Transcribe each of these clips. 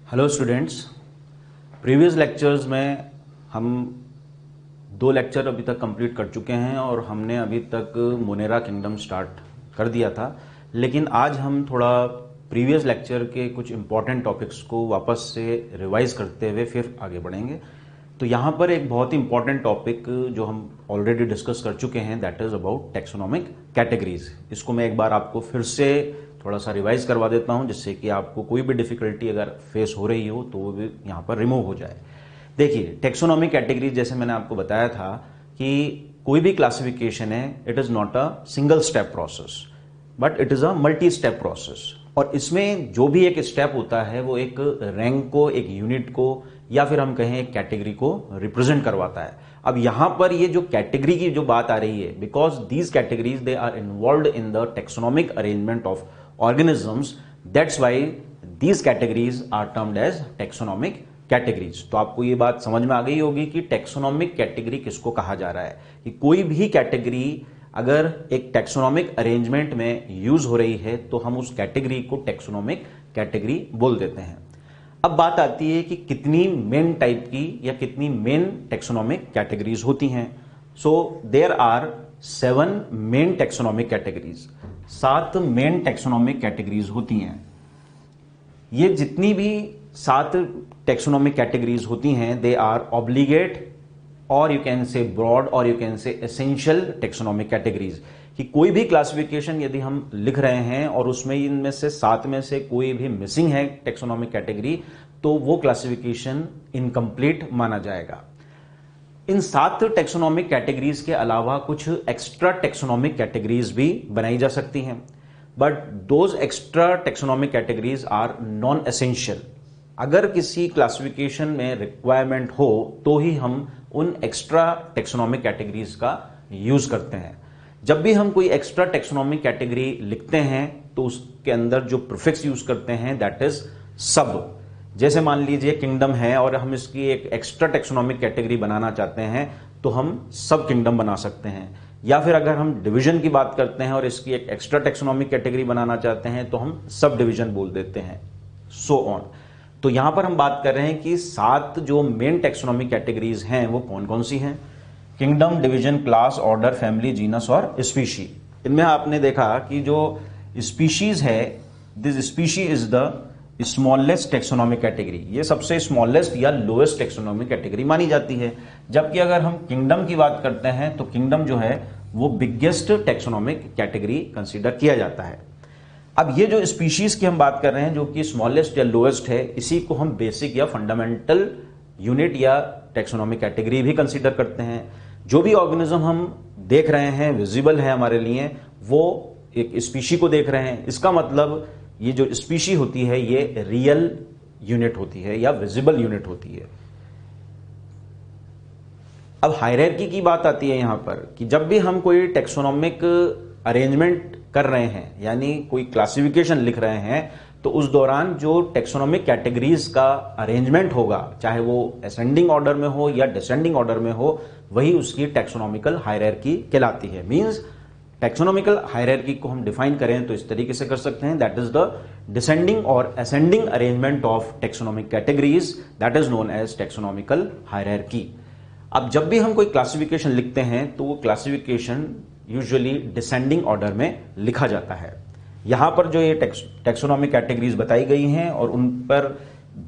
Hello students, previous lectures में हम 2 lecture अभी तक कंप्लीट कर चुके हैं और हमने अभी तक मोनेरा किंगडम स्टार्ट कर दिया था। लेकिन आज हम थोड़ा प्रीवियस लेक्चर के कुछ इंपॉर्टेंट टॉपिक्स को वापस से रिवाइज करते हुए फिर आगे बढ़ेंगे। तो यहाँ पर एक बहुत ही इंपॉर्टेंट टॉपिक जो हम ऑलरेडी डिस्कस कर चुके हैं, that is about taxonomic categories. इसको मैं एक बार आपको फिर से थोड़ा सा रिवाइज करवा देता हूं, जिससे कि आपको कोई भी डिफिकल्टी अगर फेस हो रही हो तो वो भी यहाँ पर रिमूव हो जाए। देखिए, टेक्सोनोमिक कैटेगरीज जैसे मैंने आपको बताया था कि कोई भी क्लासिफिकेशन है, it is not a single step process but it is a multi step process. और इसमें जो भी एक स्टेप होता है वो एक रैंक को, एक यूनिट को, या फिर हम कहें एक कैटेगरी को रिप्रेजेंट करवाता है। अब यहां पर ये जो कैटेगरी की जो बात आ रही है, because these categories they are involved in the taxonomic arrangement of organisms, that's why these categories are termed as taxonomic categories। तो आपको ये बात समझ में आ गई होगी कि टेक्सोनोमिक कैटेगरी किसको कहा जा रहा है, कि कोई भी कैटेगरी अगर एक टेक्सोनोमिक अरेंजमेंट में यूज हो रही है तो हम उस कैटेगरी को टेक्सोनोमिक कैटेगरी बोल देते हैं। अब बात आती है कि कितनी मेन टाइप की या कितनी मेन टेक्सोनोमिक कैटेगरीज होती हैं। So there are 7 main taxonomic categories. 7 main taxonomic categories होती हैं। ये जितनी भी 7 टेक्सोनोमिक कैटेगरीज होती हैं, दे आर ऑब्लिगेट और यू कैन से ब्रॉड और यू कैन से एसेंशियल टेक्सोनोमिक कैटेगरीज। कि कोई भी क्लासिफिकेशन यदि हम लिख रहे हैं और उसमें इनमें से 7 में से कोई भी मिसिंग है टेक्सोनोमिक कैटेगरी, तो वो क्लासिफिकेशन इनकम्प्लीट माना जाएगा। इन 7 टेक्सोनोमिक कैटेगरीज के अलावा कुछ एक्स्ट्रा टेक्सोनोमिक कैटेगरीज भी बनाई जा सकती हैं, but those extra taxonomic categories are non essential. अगर किसी क्लासिफिकेशन में रिक्वायरमेंट हो तो ही हम उन एक्स्ट्रा टेक्सोनोमिक कैटेगरीज का यूज करते हैं। जब भी हम कोई एक्स्ट्रा टेक्सोनोमिक कैटेगरी लिखते हैं तो उसके अंदर जो प्रीफिक्स यूज करते हैं दैट इज सब। जैसे मान लीजिए किंगडम है और हम इसकी एक एक्स्ट्रा टेक्सोनोमिक कैटेगरी बनाना चाहते हैं तो हम सब किंगडम बना सकते हैं। या फिर अगर हम डिवीजन की बात करते हैं और इसकी एक एक्स्ट्रा टेक्सोनोमिक कैटेगरी बनाना चाहते हैं तो हम सब डिवीजन बोल देते हैं, सो ऑन। तो यहां पर हम बात कर रहे हैं कि 7 जो मेन टेक्सोनोमिक कैटेगरीज हैं वो कौन कौन सी हैं। Kingdom, division, class, order, family, genus और स्पीशी। इनमें आपने देखा कि जो स्पीशीज है, this species is the smallest taxonomic category. ये सबसे स्मॉलेस्ट या लोएस्ट टेक्सोनोमिक कैटेगरी मानी जाती है। जबकि अगर हम किंगडम की बात करते हैं तो किंगडम जो है वो बिगेस्ट टेक्सोनोमिक कैटेगरी कंसीडर किया जाता है। अब ये जो स्पीशीज की हम बात कर रहे हैं जो कि स्मॉलेस्ट या लोएस्ट है, इसी को हम बेसिक या फंडामेंटल यूनिट या टेक्सोनोमिक कैटेगरी भी कंसीडर करते हैं। जो भी ऑर्गेनिज्म हम देख रहे हैं, विजिबल है हमारे लिए, वो एक स्पीशी को देख रहे हैं। इसका मतलब ये जो स्पीशी होती है ये रियल यूनिट होती है या विजिबल यूनिट होती है। अब हायरार्की की बात आती है यहां पर कि जब भी हम कोई टेक्सोनोमिक अरेंजमेंट कर रहे हैं, यानी कोई क्लासिफिकेशन लिख रहे हैं, तो उस दौरान जो टेक्सोनोमिक कैटेगरीज का अरेंजमेंट होगा, चाहे वो असेंडिंग ऑर्डर में हो या डिसेंडिंग ऑर्डर में हो, वही उसकी टेक्सोनोमिकल हायरार्की कहलाती है। मींस टेक्सोनोमिकल हायरार्की को हम डिफाइन करें तो इस तरीके से कर सकते हैं, दैट इज द डिसेंडिंग और ascending arrangement of taxonomic categories, that is known as taxonomical hierarchy. अब जब भी हम कोई क्लासिफिकेशन लिखते हैं तो वो क्लासिफिकेशन यूजुअली डिसेंडिंग ऑर्डर में लिखा जाता है। यहां पर जो ये टेक्सोनोमिक कैटेगरीज बताई गई हैं और उन पर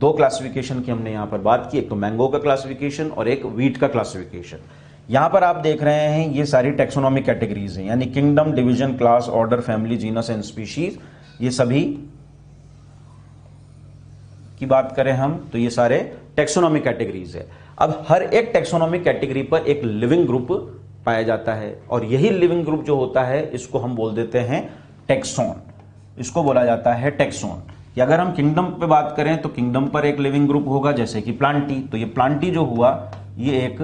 2 क्लासिफिकेशन की हमने यहां पर बात की, एक तो मैंगो का क्लासिफिकेशन और एक व्हीट का क्लासिफिकेशन। यहां पर आप देख रहे हैं ये सारी टेक्सोनोमिक कैटेगरीज हैं, यानी kingdom, division, class, order, family, genus and species. ये सभी की बात करें हम तो ये सारे टेक्सोनोमिक कैटेगरीज है। अब हर एक टेक्सोनोमिक कैटेगरी पर एक लिविंग ग्रुप पाया जाता है और यही लिविंग ग्रुप जो होता है इसको हम बोल देते हैं टेक्सोन। इसको बोला जाता है टेक्सोन। कि अगर हम किंगडम पे बात करें तो किंगडम पर एक लिविंग ग्रुप होगा, जैसे कि प्लांटी। तो ये प्लांटी जो हुआ ये एक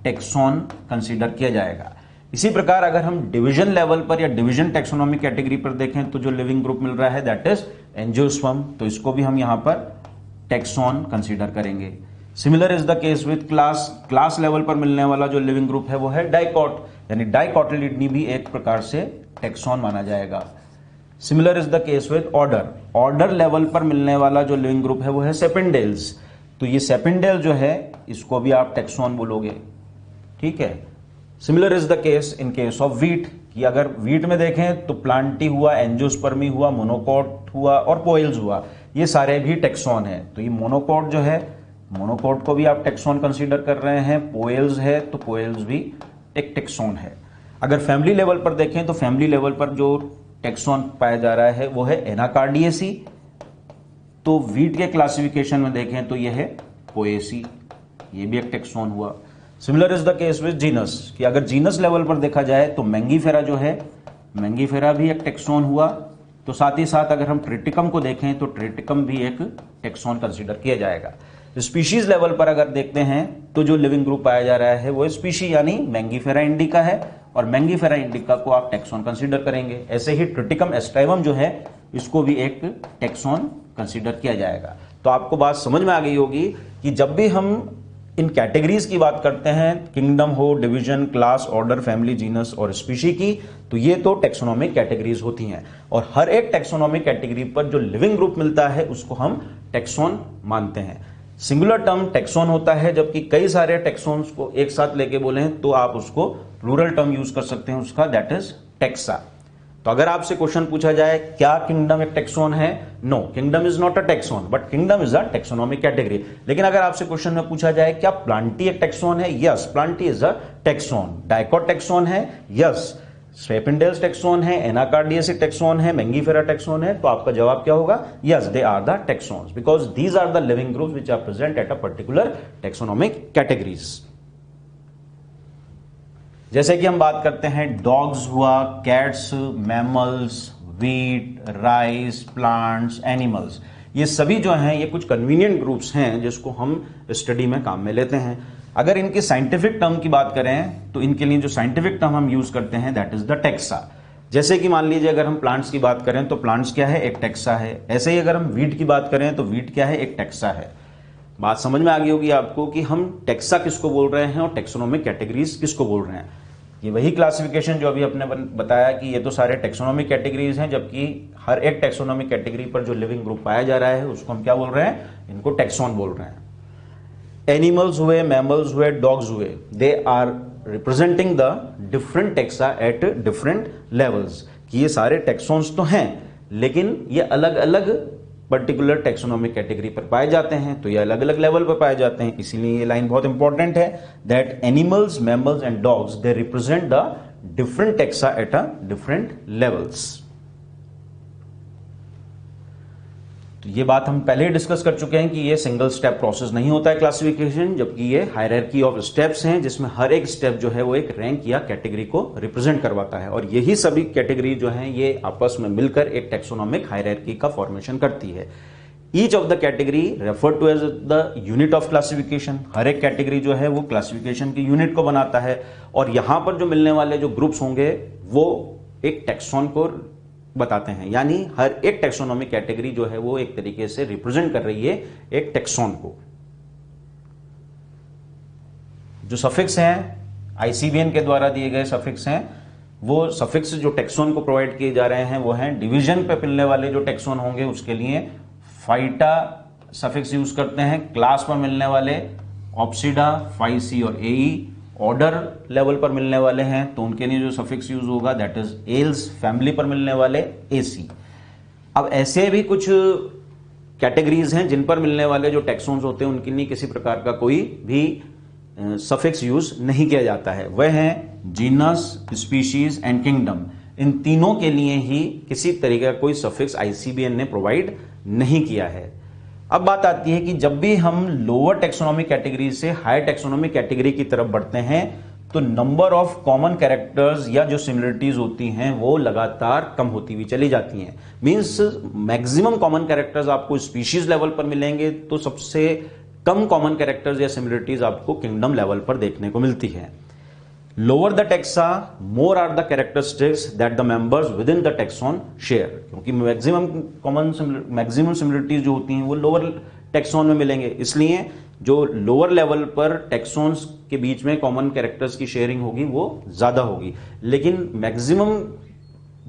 टेक्सोन कंसीडर किया जाएगा। इसी प्रकार अगर हम डिवीजन लेवल पर या डिवीजन टेक्सोनोमिक कैटेगरी पर देखें तो जो लिविंग ग्रुप मिल रहा है दैट इज एंजियोस्पर्म। तो इसको भी हम यहां पर टेक्सोन कंसीडर करेंगे। Similar is the case with class. Class level पर मिलने वाला जो लिविंग ग्रुप है वो है डाइकॉट, यानी डाइकॉटिलिडनी भी एक प्रकार से टेक्सोन माना जाएगा। Similar is the case with order. Order level पर मिलने वाला जो लिविंग ग्रुप है वो है सेपेंडेल्स। तो ये सेपेंडेल जो है इसको भी आप टेक्सॉन बोलोगे, ठीक है। Similar is the case in case of wheat, कि अगर वीट में देखें तो प्लांटी हुआ, एंजियोस्पर्मी हुआ, मोनोकॉट हुआ और पोइल्स हुआ, ये सारे भी टेक्सॉन है। तो ये मोनोकॉट जो है, मोनोकॉट को भी आप टेक्सॉन कंसीडर कर रहे हैं। पोइल्स है तो पोइल्स भी एक टेक्सॉन है। अगर फैमिली लेवल पर देखें तो फैमिली लेवल पर जो टेक्सॉन पाया जा रहा है वो है एनाकार्डियेसी। तो वीट के क्लासिफिकेशन में देखें तो ये है पोएसी, ये भी एक टेक्सॉन हुआ। Similar is the case with genus, कि अगर जीनस लेवल पर देखा जाए तो मैंगीफेरा जो है, मैंगीफेरा भी एक टेक्सॉन हुआ। तो साथ ही साथ अगर हम ट्रिटिकम को देखें तो ट्रिटिकम भी एक टेक्सॉन कंसीडर किया जाएगा। स्पीशीज लेवल पर अगर देखते हैं तो जो लिविंग ग्रुप पाया जा रहा है वो स्पीशी यानी मैंगीफेरा इंडिका है, और मैंगीफेरा इंडिका को आप टेक्सॉन कंसीडर करेंगे। ऐसे ही ट्रिटिकम एस्टाइवम जो है इसको भी एक टेक्सॉन कंसीडर किया जाएगा। तो आपको बात समझ में आ गई होगी कि जब भी हम इन कैटेगरीज की बात करते हैं, किंगडम हो, division, class, order, family, genus और स्पीशी की, तो ये तो टेक्सोनोमिक कैटेगरीज होती हैं। और हर एक टेक्सोनोमिक कैटेगरी पर जो लिविंग ग्रुप मिलता है उसको हम टेक्सॉन मानते हैं। सिंगुलर टर्म टेक्सॉन होता है, जबकि कई सारे टेक्सॉन्स को एक साथ लेके बोले तो आप उसको प्लूरल टर्म यूज कर सकते हैं उसका, दैट इज टेक्सा। तो अगर आपसे क्वेश्चन पूछा जाए क्या किंगडम एक टेक्सॉन है, no, kingdom is not a taxon but kingdom is a taxonomic category. लेकिन अगर आपसे क्वेश्चन में पूछा जाए क्या प्लांटी एक टेक्सॉन है, yes, plantae is a taxon. Dicot taxon है, यस। सेपेंडेल्स टेक्सॉन है, एनाकार्डियेसी टेक्सॉन है, मैंगीफेरा टेक्सॉन है। तो आपका जवाब क्या होगा, yes, they are the taxons because these are the living groups which are present at a particular taxonomic categories. जैसे कि हम बात करते हैं डॉग्स हुआ, cats, mammals, wheat, rice, plants, animals, ये सभी जो हैं ये कुछ कन्वीनियंट ग्रुप्स हैं जिसको हम स्टडी में काम में लेते हैं। अगर इनके साइंटिफिक टर्म की बात करें तो इनके लिए जो साइंटिफिक टर्म हम यूज करते हैं दैट इज द टेक्सा। जैसे कि मान लीजिए अगर हम प्लांट्स की बात करें तो प्लांट्स क्या है, एक टेक्सा है। ऐसे ही अगर हम वीट की बात करें तो वीट क्या है, एक टेक्सा है। बात समझ में आ गई होगी आपको कि हम टेक्सा किसको बोल रहे हैं और टेक्सोनोमिक कैटेगरीज किसको बोल रहे हैं। ये वही क्लासिफिकेशन जो अभी अपने बताया कि ये तो सारे टेक्सोनोमिक कैटेगरीज हैं, जबकि हर एक टेक्सोनोमिक कैटेगरी पर जो लिविंग ग्रुप पाया जा रहा है उसको हम क्या बोल रहे हैं, इनको टेक्सॉन बोल रहे हैं। एनिमल्स हुए, मैमल्स हुए, डॉग्स हुए, they are representing the different taxa at different levels. कि ये सारे टेक्सॉन्स तो हैं लेकिन ये अलग अलग पर्टिकुलर टेक्सोनोमिक कैटेगरी पर पाए जाते हैं, तो ये अलग अलग लेवल पर पाए जाते हैं। इसीलिए ये लाइन बहुत इंपॉर्टेंट है that animals, mammals and dogs they represent the different taxa at a different levels. तो ये बात हम पहले ही डिस्कस कर चुके हैं कि ये सिंगल स्टेप प्रोसेस नहीं होता है क्लासिफिकेशन, जबकि ये हायरार्की ऑफ स्टेप्स हैं जिसमें हर एक स्टेप जो है वो एक रैंक या कैटेगरी को रिप्रेजेंट करवाता है। और यही सभी कैटेगरी जो हैं ये आपस में मिलकर एक टेक्सोनोमिक हायरार्की का फॉर्मेशन करती है। Each of the category refer to as the unit of classification. हर एक कैटेगरी जो है वो क्लासिफिकेशन की यूनिट को बनाता है, और यहां पर जो मिलने वाले जो ग्रुप्स होंगे वो एक टेक्सॉन को बताते हैं। यानी हर एक टेक्सोनोमिक कैटेगरी जो है वो एक तरीके से रिप्रेजेंट कर रही है एक टेक्सॉन को। जो सफिक्स हैं आईसीबीएन के द्वारा दिए गए सफिक्स हैं, वो सफिक्स जो टेक्सॉन को प्रोवाइड किए जा रहे हैं वो हैं डिवीजन पे मिलने वाले जो टेक्सॉन होंगे उसके लिए फाइटा सफिक्स यूज करते हैं। क्लास पर मिलने वाले ऑप्सिडा, फाइसी और एई। ऑर्डर लेवल पर मिलने वाले हैं तो उनके लिए जो सफिक्स यूज होगा दैट इज एल्स। फैमिली पर मिलने वाले एसी। अब ऐसे भी कुछ कैटेगरीज हैं जिन पर मिलने वाले जो टेक्सॉन्स होते हैं उनके लिए किसी प्रकार का कोई भी सफिक्स यूज नहीं किया जाता है। वह हैं जीनस, स्पीशीज एंड किंगडम। इन तीनों के लिए ही किसी तरीके का कोई सफिक्स आईसीबीएन ने प्रोवाइड नहीं किया है। अब बात आती है कि जब भी हम लोअर टेक्सोनोमिक कैटेगरी से हायर टेक्सोनोमिक कैटेगरी की तरफ बढ़ते हैं तो नंबर ऑफ कॉमन कैरेक्टर्स या जो सिमिलरिटीज होती हैं वो लगातार कम होती हुई चली जाती हैं। मींस मैक्सिमम कॉमन कैरेक्टर्स आपको स्पीशीज लेवल पर मिलेंगे तो सबसे कम कॉमन कैरेक्टर्स या सिमिलरिटीज आपको किंगडम लेवल पर देखने को मिलती है। Lower the taxa more are the characteristics that the members within the taxon share. क्योंकि मैक्सिमम सिमिलरिटीज जो होती हैं वो लोअर टेक्सॉन में मिलेंगे, इसलिए जो लोअर लेवल पर टेक्सॉन्स के बीच में कॉमन कैरेक्टर्स की शेयरिंग होगी वो ज्यादा होगी। लेकिन मैक्सिमम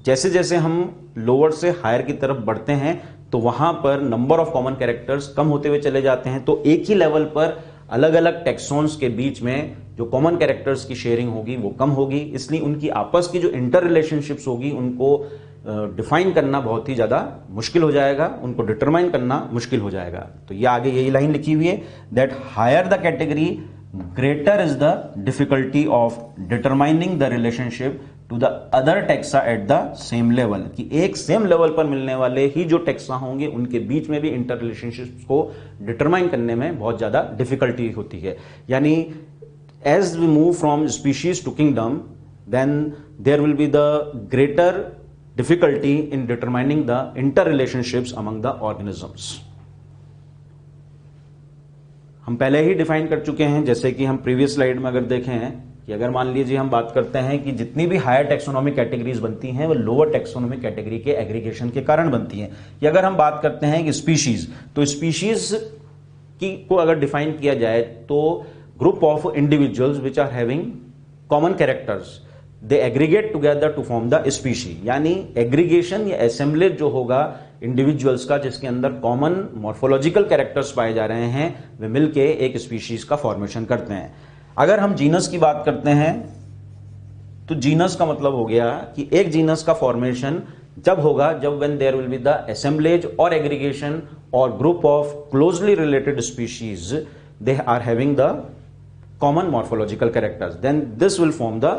जैसे जैसे हम लोअर से हायर की तरफ बढ़ते हैं तो वहां पर नंबर ऑफ कॉमन कैरेक्टर्स कम होते हुए चले जाते हैं। तो एक ही लेवल पर अलग अलग टेक्सॉन्स के बीच में जो कॉमन कैरेक्टर्स की शेयरिंग होगी वो कम होगी, इसलिए उनकी आपस की जो इंटर रिलेशनशिप्स होगी उनको डिफाइन करना बहुत ही ज्यादा मुश्किल हो जाएगा, उनको डिटरमाइन करना मुश्किल हो जाएगा। तो ये आगे यही लाइन लिखी हुई है that higher the category greater is the difficulty of determining the relationship to the other taxa at the same level, कि एक सेम लेवल पर मिलने वाले ही जो टेक्सा होंगे उनके बीच में भी इंटर रिलेशनशिप्स को डिटरमाइन करने में बहुत ज्यादा डिफिकल्टी होती है। यानी as we move from species to kingdom, then there will be the greater difficulty in determining the interrelationships among the organisms. हम पहले ही डिफाइन कर चुके हैं, जैसे कि हम प्रीवियस स्लाइड में अगर देखें कि अगर मान लीजिए हम बात करते हैं कि जितनी भी हायर टेक्सोनॉमिक कैटेगरीज बनती हैं वो लोअर टेक्सोनॉमिक कैटेगरी के एग्रीगेशन के कारण बनती हैं। या अगर हम बात करते हैं कि स्पीशीज, तो स्पीशीज की को अगर डिफाइन किया जाए तो group of individuals which are having common characters they aggregate together to form the species। यानी एग्रीगेशन या assemblage जो होगा इंडिविजुअल्स का जिसके अंदर कॉमन मॉर्फोलॉजिकल कैरेक्टर्स पाए जा रहे हैं वे मिलके एक स्पीशीज का फॉर्मेशन करते हैं। अगर हम जीनस की बात करते हैं तो जीनस का मतलब हो गया कि एक जीनस का फॉर्मेशन जब होगा जब when there will be the assemblage or aggregation or group of closely related species they are having the common morphological characters, then this will form the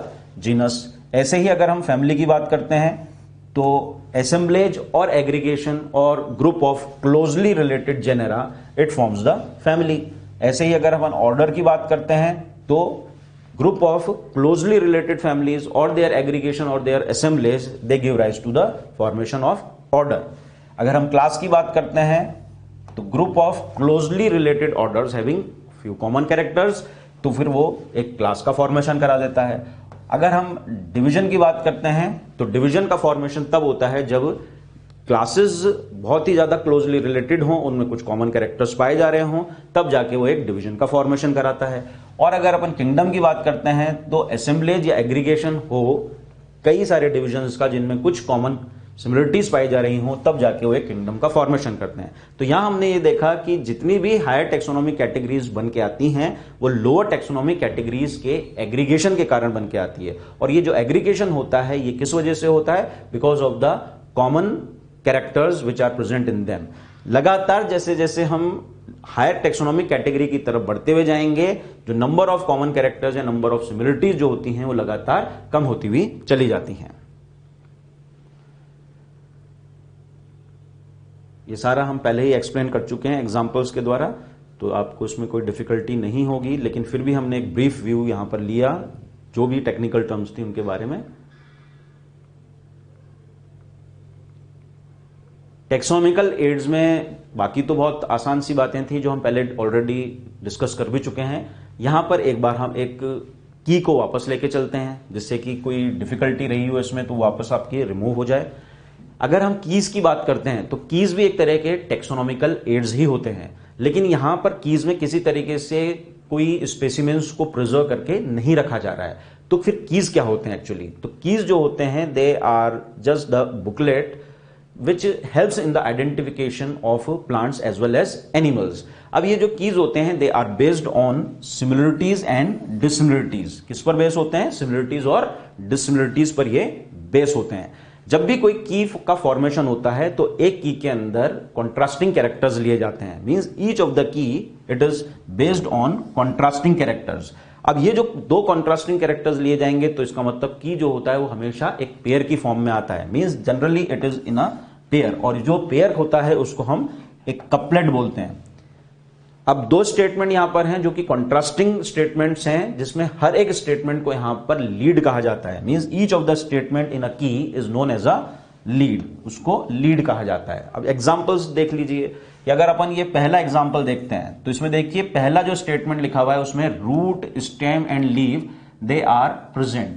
genus। ऐसे ही अगर हम फैमिली की बात करते हैं तो assemblage और aggregation और group of closely related genera it forms the family। ऐसे ही अगर हम ऑर्डर की बात करते हैं तो group of closely related families or their aggregation or their assemblage they give rise to the formation of order। अगर हम क्लास की बात करते हैं तो group of closely related orders having few common characters, तो फिर वो एक क्लास का फॉर्मेशन करा देता है। अगर हम डिवीजन की बात करते हैं तो डिवीजन का फॉर्मेशन तब होता है जब क्लासेस बहुत ही ज्यादा क्लोजली रिलेटेड हों, उनमें कुछ कॉमन कैरेक्टर्स पाए जा रहे हों, तब जाके वो एक डिवीजन का फॉर्मेशन कराता है। और अगर अपन किंगडम की बात करते हैं तो असेंबलेज या एग्रीगेशन हो कई सारे डिविजन्स का जिनमें कुछ कॉमन सिमिलरिटीज पाई जा रही हों, तब जाके वो एक किंगडम का फॉर्मेशन करते हैं। तो यहां हमने ये देखा कि जितनी भी हायर टेक्सोनॉमिक कैटेगरीज बन के आती हैं वो लोअर टेक्सोनॉमिक कैटेगरीज के एग्रीगेशन के कारण बन के आती है। और ये जो एग्रीगेशन होता है ये किस वजह से होता है? Because of the common characters which are present in them. लगातार जैसे जैसे हम हायर टेक्सोनॉमिक कैटेगरी की तरफ बढ़ते हुए जाएंगे, जो नंबर ऑफ कॉमन कैरेक्टर्स या नंबर ऑफ सिमिलरिटीज जो होती हैं वो लगातार कम होती हुई चली जाती हैं। ये सारा हम पहले ही एक्सप्लेन कर चुके हैं एग्जांपल्स के द्वारा, तो आपको इसमें कोई डिफिकल्टी नहीं होगी। लेकिन फिर भी हमने एक ब्रीफ व्यू यहां पर लिया जो भी टेक्निकल टर्म्स थी उनके बारे में। टेक्सोनॉमिकल एड्स में बाकी तो बहुत आसान सी बातें थी जो हम पहले ऑलरेडी डिस्कस कर भी चुके हैं। यहां पर एक बार हम एक की को वापस लेके चलते हैं जिससे कि कोई डिफिकल्टी रही हो इसमें तो वापस आपकी रिमूव हो जाए। अगर हम कीज की बात करते हैं तो कीज भी एक तरह के टेक्सोनॉमिकल एड्स ही होते हैं, लेकिन यहां पर कीज में किसी तरीके से कोई स्पेसिमेंस को प्रिजर्व करके नहीं रखा जा रहा है। तो फिर कीज क्या होते हैं एक्चुअली? तो कीज जो होते हैं they are just the booklet which helps in the identification of plants as well as animals। अब ये जो कीज होते हैं they are based on similarities and dissimilarities। किस पर बेस होते हैं? सिमिलरिटीज और डिससिमिलरिटीज पर ये बेस होते हैं। जब भी कोई की का फॉर्मेशन होता है तो एक की के अंदर कॉन्ट्रास्टिंग कैरेक्टर्स लिए जाते हैं, means each of the key it is based on contrasting characters. अब ये जो दो कॉन्ट्रास्टिंग कैरेक्टर्स लिए जाएंगे तो इसका मतलब की जो होता है वो हमेशा एक पेयर की फॉर्म में आता है, means generally it is in a pair, और जो पेयर होता है उसको हम एक कपलेट बोलते हैं। अब दो स्टेटमेंट यहां पर हैं जो कि कॉन्ट्रास्टिंग स्टेटमेंट्स हैं जिसमें हर एक स्टेटमेंट को यहां पर लीड कहा जाता है, means each of the statement in a key is known as a lead, उसको लीड कहा जाता है। अब एग्जांपल्स देख लीजिए कि अगर अपन ये पहला एग्जांपल देखते हैं तो इसमें देखिए पहला जो स्टेटमेंट लिखा हुआ है उसमें root stem and leave they are present,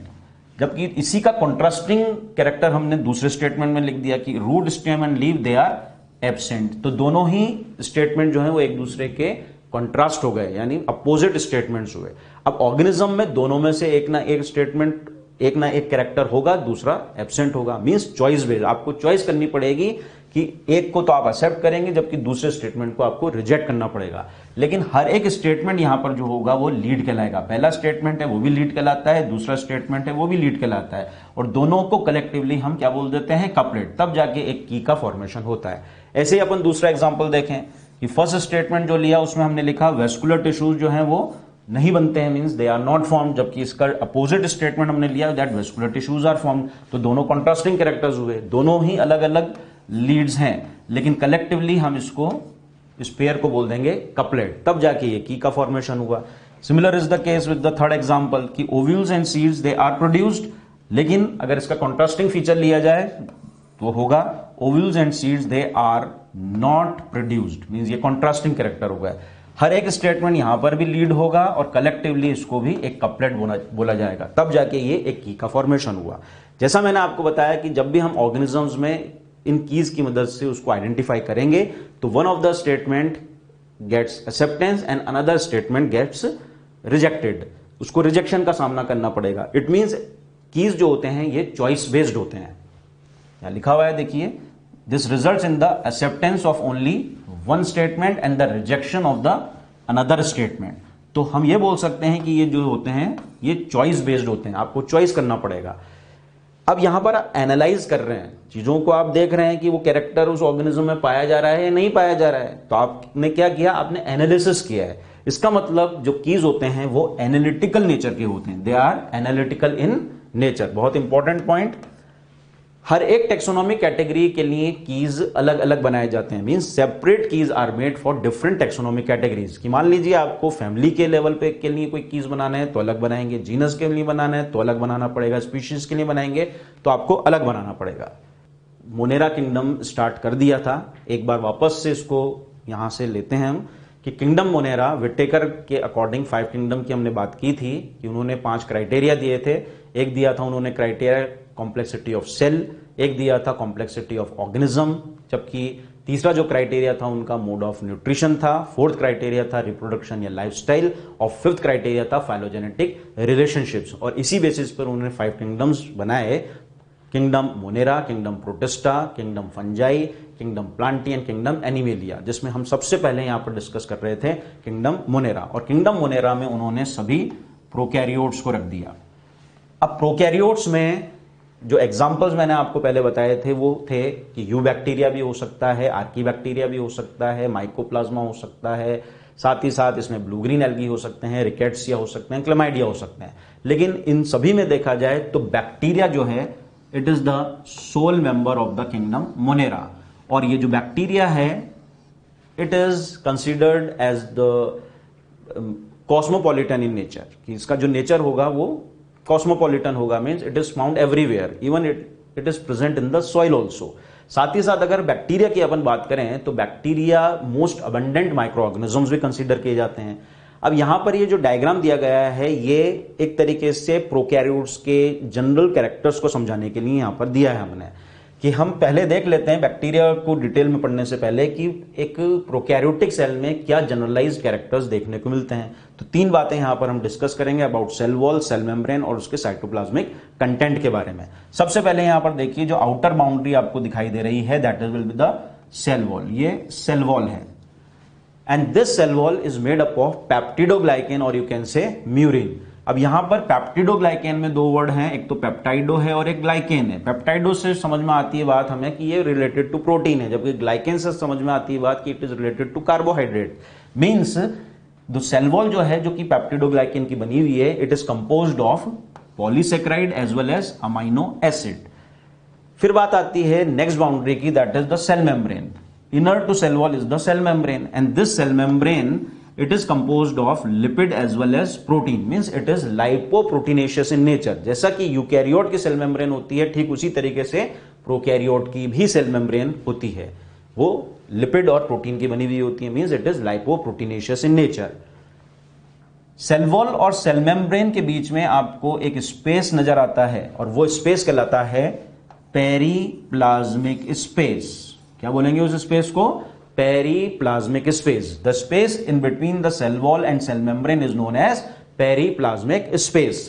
जबकि इसी का कॉन्ट्रास्टिंग कैरेक्टर हमने दूसरे स्टेटमेंट में लिख दिया कि root stem and leave they are absent. तो दोनों ही स्टेटमेंट जो है वो एक दूसरे के कॉन्ट्रास्ट हो गए, यानी अपोजिट स्टेटमेंट्स हुए। अब ऑर्गेनिज्म में दोनों में से एक ना एक स्टेटमेंट एक ना एक कैरेक्टर होगा, दूसरा एब्सेंट होगा। मींस चॉइस बेस्ड, आपको चॉइस करनी पड़ेगी कि एक को तो आप एक्सेप्ट करेंगे जबकि दूसरे स्टेटमेंट को आपको रिजेक्ट करना पड़ेगा। लेकिन हर एक स्टेटमेंट यहां पर जो होगा वो लीड कहलाएगा। पहला स्टेटमेंट है वो भी लीड कहलाता है, दूसरा स्टेटमेंट है वो भी लीड कहलाता है, और दोनों को कलेक्टिवली हम क्या बोल देते हैं, कपलेट। तब जाके एक की का फॉर्मेशन होता है। ऐसे ही अपन दूसरा एग्जाम्पल देखें कि फर्स्ट स्टेटमेंट जो लिया उसमें हमने लिखा वेस्कुलर टिश्यूज जो है वो नहीं बनते हैं, means they are not form, जबकि इसका अपोजिट स्टेटमेंट हमने लिया that vascular tissues are formed. तो दोनों कॉन्ट्रास्टिंग कैरेक्टर्स हुए, दोनों ही अलग अलग लीड्स हैं, लेकिन कलेक्टिवली हम इसको, इस पेयर को बोल देंगे कपलेट। तब जाके ये की का फॉर्मेशन हुआ। Similar is the case with the third example कि ovules and seeds they are produced, लेकिन अगर इसका कॉन्ट्रास्टिंग फीचर लिया जाए तो होगा ovules and seeds they are not produced, means ये कॉन्ट्रास्टिंग कैरेक्टर होगा। हर एक स्टेटमेंट यहां पर भी लीड होगा और कलेक्टिवली इसको भी एक कपलेट बोला जाएगा। तब जाके ये एक की का फॉर्मेशन हुआ। जैसा मैंने आपको बताया कि जब भी हम ऑर्गेनिजम्स में इन कीज की मदद से उसको आइडेंटिफाई करेंगे तो one of the statement gets acceptance and another statement gets rejected, उसको रिजेक्शन का सामना करना पड़ेगा। इट मींस कीज जो होते हैं ये चॉइस बेस्ड होते हैं। यहां लिखा हुआ है देखिए, this results in the acceptance of only one statement and the rejection of the another statement. तो हम ये बोल सकते हैं कि ये जो होते हैं ये चॉइस बेस्ड होते हैं, आपको चॉइस करना पड़ेगा। अब यहां पर आप एनालाइज कर रहे हैं चीजों को, आप देख रहे हैं कि वो कैरेक्टर उस ऑर्गेनिज्म में पाया जा रहा है या नहीं पाया जा रहा है। तो आपने क्या किया, आपने एनालिसिस किया है। इसका मतलब जो कीज होते हैं वो एनालिटिकल नेचर के होते हैं, they are analytical in nature. बहुत इंपॉर्टेंट पॉइंट, हर एक टेक्सोनॉमिक कैटेगरी के लिए कीज अलग अलग बनाए जाते हैं। Means separate keys are made for different taxonomic categories. कि मान लीजिए आपको फैमिली के लेवल पे के लिए कोई कीज बनाना है तो अलग बनाएंगे, जीनस के लिए बनाना है तो अलग बनाना पड़ेगा, स्पीशीज के लिए बनाएंगे तो आपको अलग बनाना पड़ेगा। मोनेरा किंगडम स्टार्ट कर दिया था, एक बार वापस से इसको यहां से लेते हैं हम कि किंगडम मोनेरा विटेकर के अकॉर्डिंग 5 किंगडम की हमने बात की थी कि उन्होंने 5 क्राइटेरिया दिए थे। एक दिया था उन्होंने क्राइटेरिया कॉम्प्लेक्सिटी ऑफ सेल, एक दिया था कॉम्प्लेक्सिटी ऑफ ऑर्गेनिज्म, जबकि तीसरा जो क्राइटेरिया था उनका मोड ऑफ न्यूट्रिशन था, फोर्थ क्राइटेरिया था रिप्रोडक्शन या लाइफस्टाइल, और फिफ्थ क्राइटेरिया था फाइलोजेनेटिक रिलेशनशिप्स। और इसी बेसिस पर उन्होंने 5 किंगडम्स बनाए, kingdom Monera, kingdom protista, kingdom fungi, kingdom Plantae and kingdom animalia, जिसमें हम सबसे पहले यहां पर डिस्कस कर रहे थे किंगडम मोनेरा। और किंगडम मोनेरा में उन्होंने सभी प्रोकैरियोट्स को रख दिया। अब प्रोकैरियोट्स में जो एग्जाम्पल्स मैंने आपको पहले बताए थे वो थे कि यू बैक्टीरिया भी हो सकता है, आर्की बैक्टीरिया भी हो सकता है, माइकोप्लाज्मा हो सकता है, साथ ही साथ इसमें ब्लू ग्रीन एल्गी हो सकते हैं, रिकेट्सिया हो सकते हैं, क्लेमाइडिया हो सकते हैं। लेकिन इन सभी में देखा जाए तो बैक्टीरिया जो है it is the sole member of the kingdom Monera. और ये जो बैक्टीरिया है it is considered as the cosmopolitan in nature, कि इसका जो नेचर होगा वो कॉस्मोपॉलिटन होगा, means it is found everywhere, even it is present in the soil also. साथ ही साथ अगर बैक्टीरिया की अपन बात करें तो bacteria most abundant micro organisms भी कंसीडर किए जाते हैं। अब यहां पर ये जो डायग्राम दिया गया है ये एक तरीके से प्रोकैरियोट्स के जनरल कैरेक्टर्स को समझाने के लिए यहां पर दिया है हमने, कि हम पहले देख लेते हैं बैक्टीरिया को डिटेल में पढ़ने से पहले कि एक प्रोकैरियोटिक सेल में क्या जनरलाइज्ड कैरेक्टर्स देखने को मिलते हैं। तो 3 बातें यहां पर हम डिस्कस करेंगे about cell wall, cell membrane और उसके साइटोप्लाज्मिक कंटेंट के बारे में। सबसे पहले यहां पर देखिए जो आउटर बाउंड्री आपको दिखाई दे रही है that is will be the cell wall. ये सेल वॉल है and this cell wall is made up of peptidoglycan और यू कैन से म्यूरिन। अब यहां पर पेप्टिडोग्लाइकेन में 2 वर्ड हैं, एक तो पेप्टाइडो है और एक ग्लाइकेन है। पेप्टाइडो से समझ में आती है बात हमें कि ये रिलेटेड टू प्रोटीन है, जबकि ग्लाइकेन से समझ में आती है बात कि it is related to carbohydrate. Means the cell wall जो है जो कि पेप्टिडोग्लाइकेन की बनी हुई है it is composed of polysaccharide as well as amino acid. फिर बात आती है नेक्स्ट बाउंड्री की, that is the cell membrane. Inner to cell wall is the cell membrane and this cell membrane it is composed of lipid as well as protein, means it is lipoproteinaceous in nature। जैसा कि eukaryote की cell membrane होती है ठीक उसी तरीके से prokaryote की भी सेल मेम्ब्रेन होती है, वो लिपिड और प्रोटीन की बनी हुई होती है, means it is lipoproteinaceous in nature। Cell wall और सेल मेम्ब्रेन के बीच में आपको एक स्पेस नजर आता है और वो स्पेस कहलाता है पेरीप्लाज्मिक स्पेस। क्या बोलेंगे उस स्पेस को? Periplasmic space. The space in between the cell wall and cell membrane is known as periplasmic space.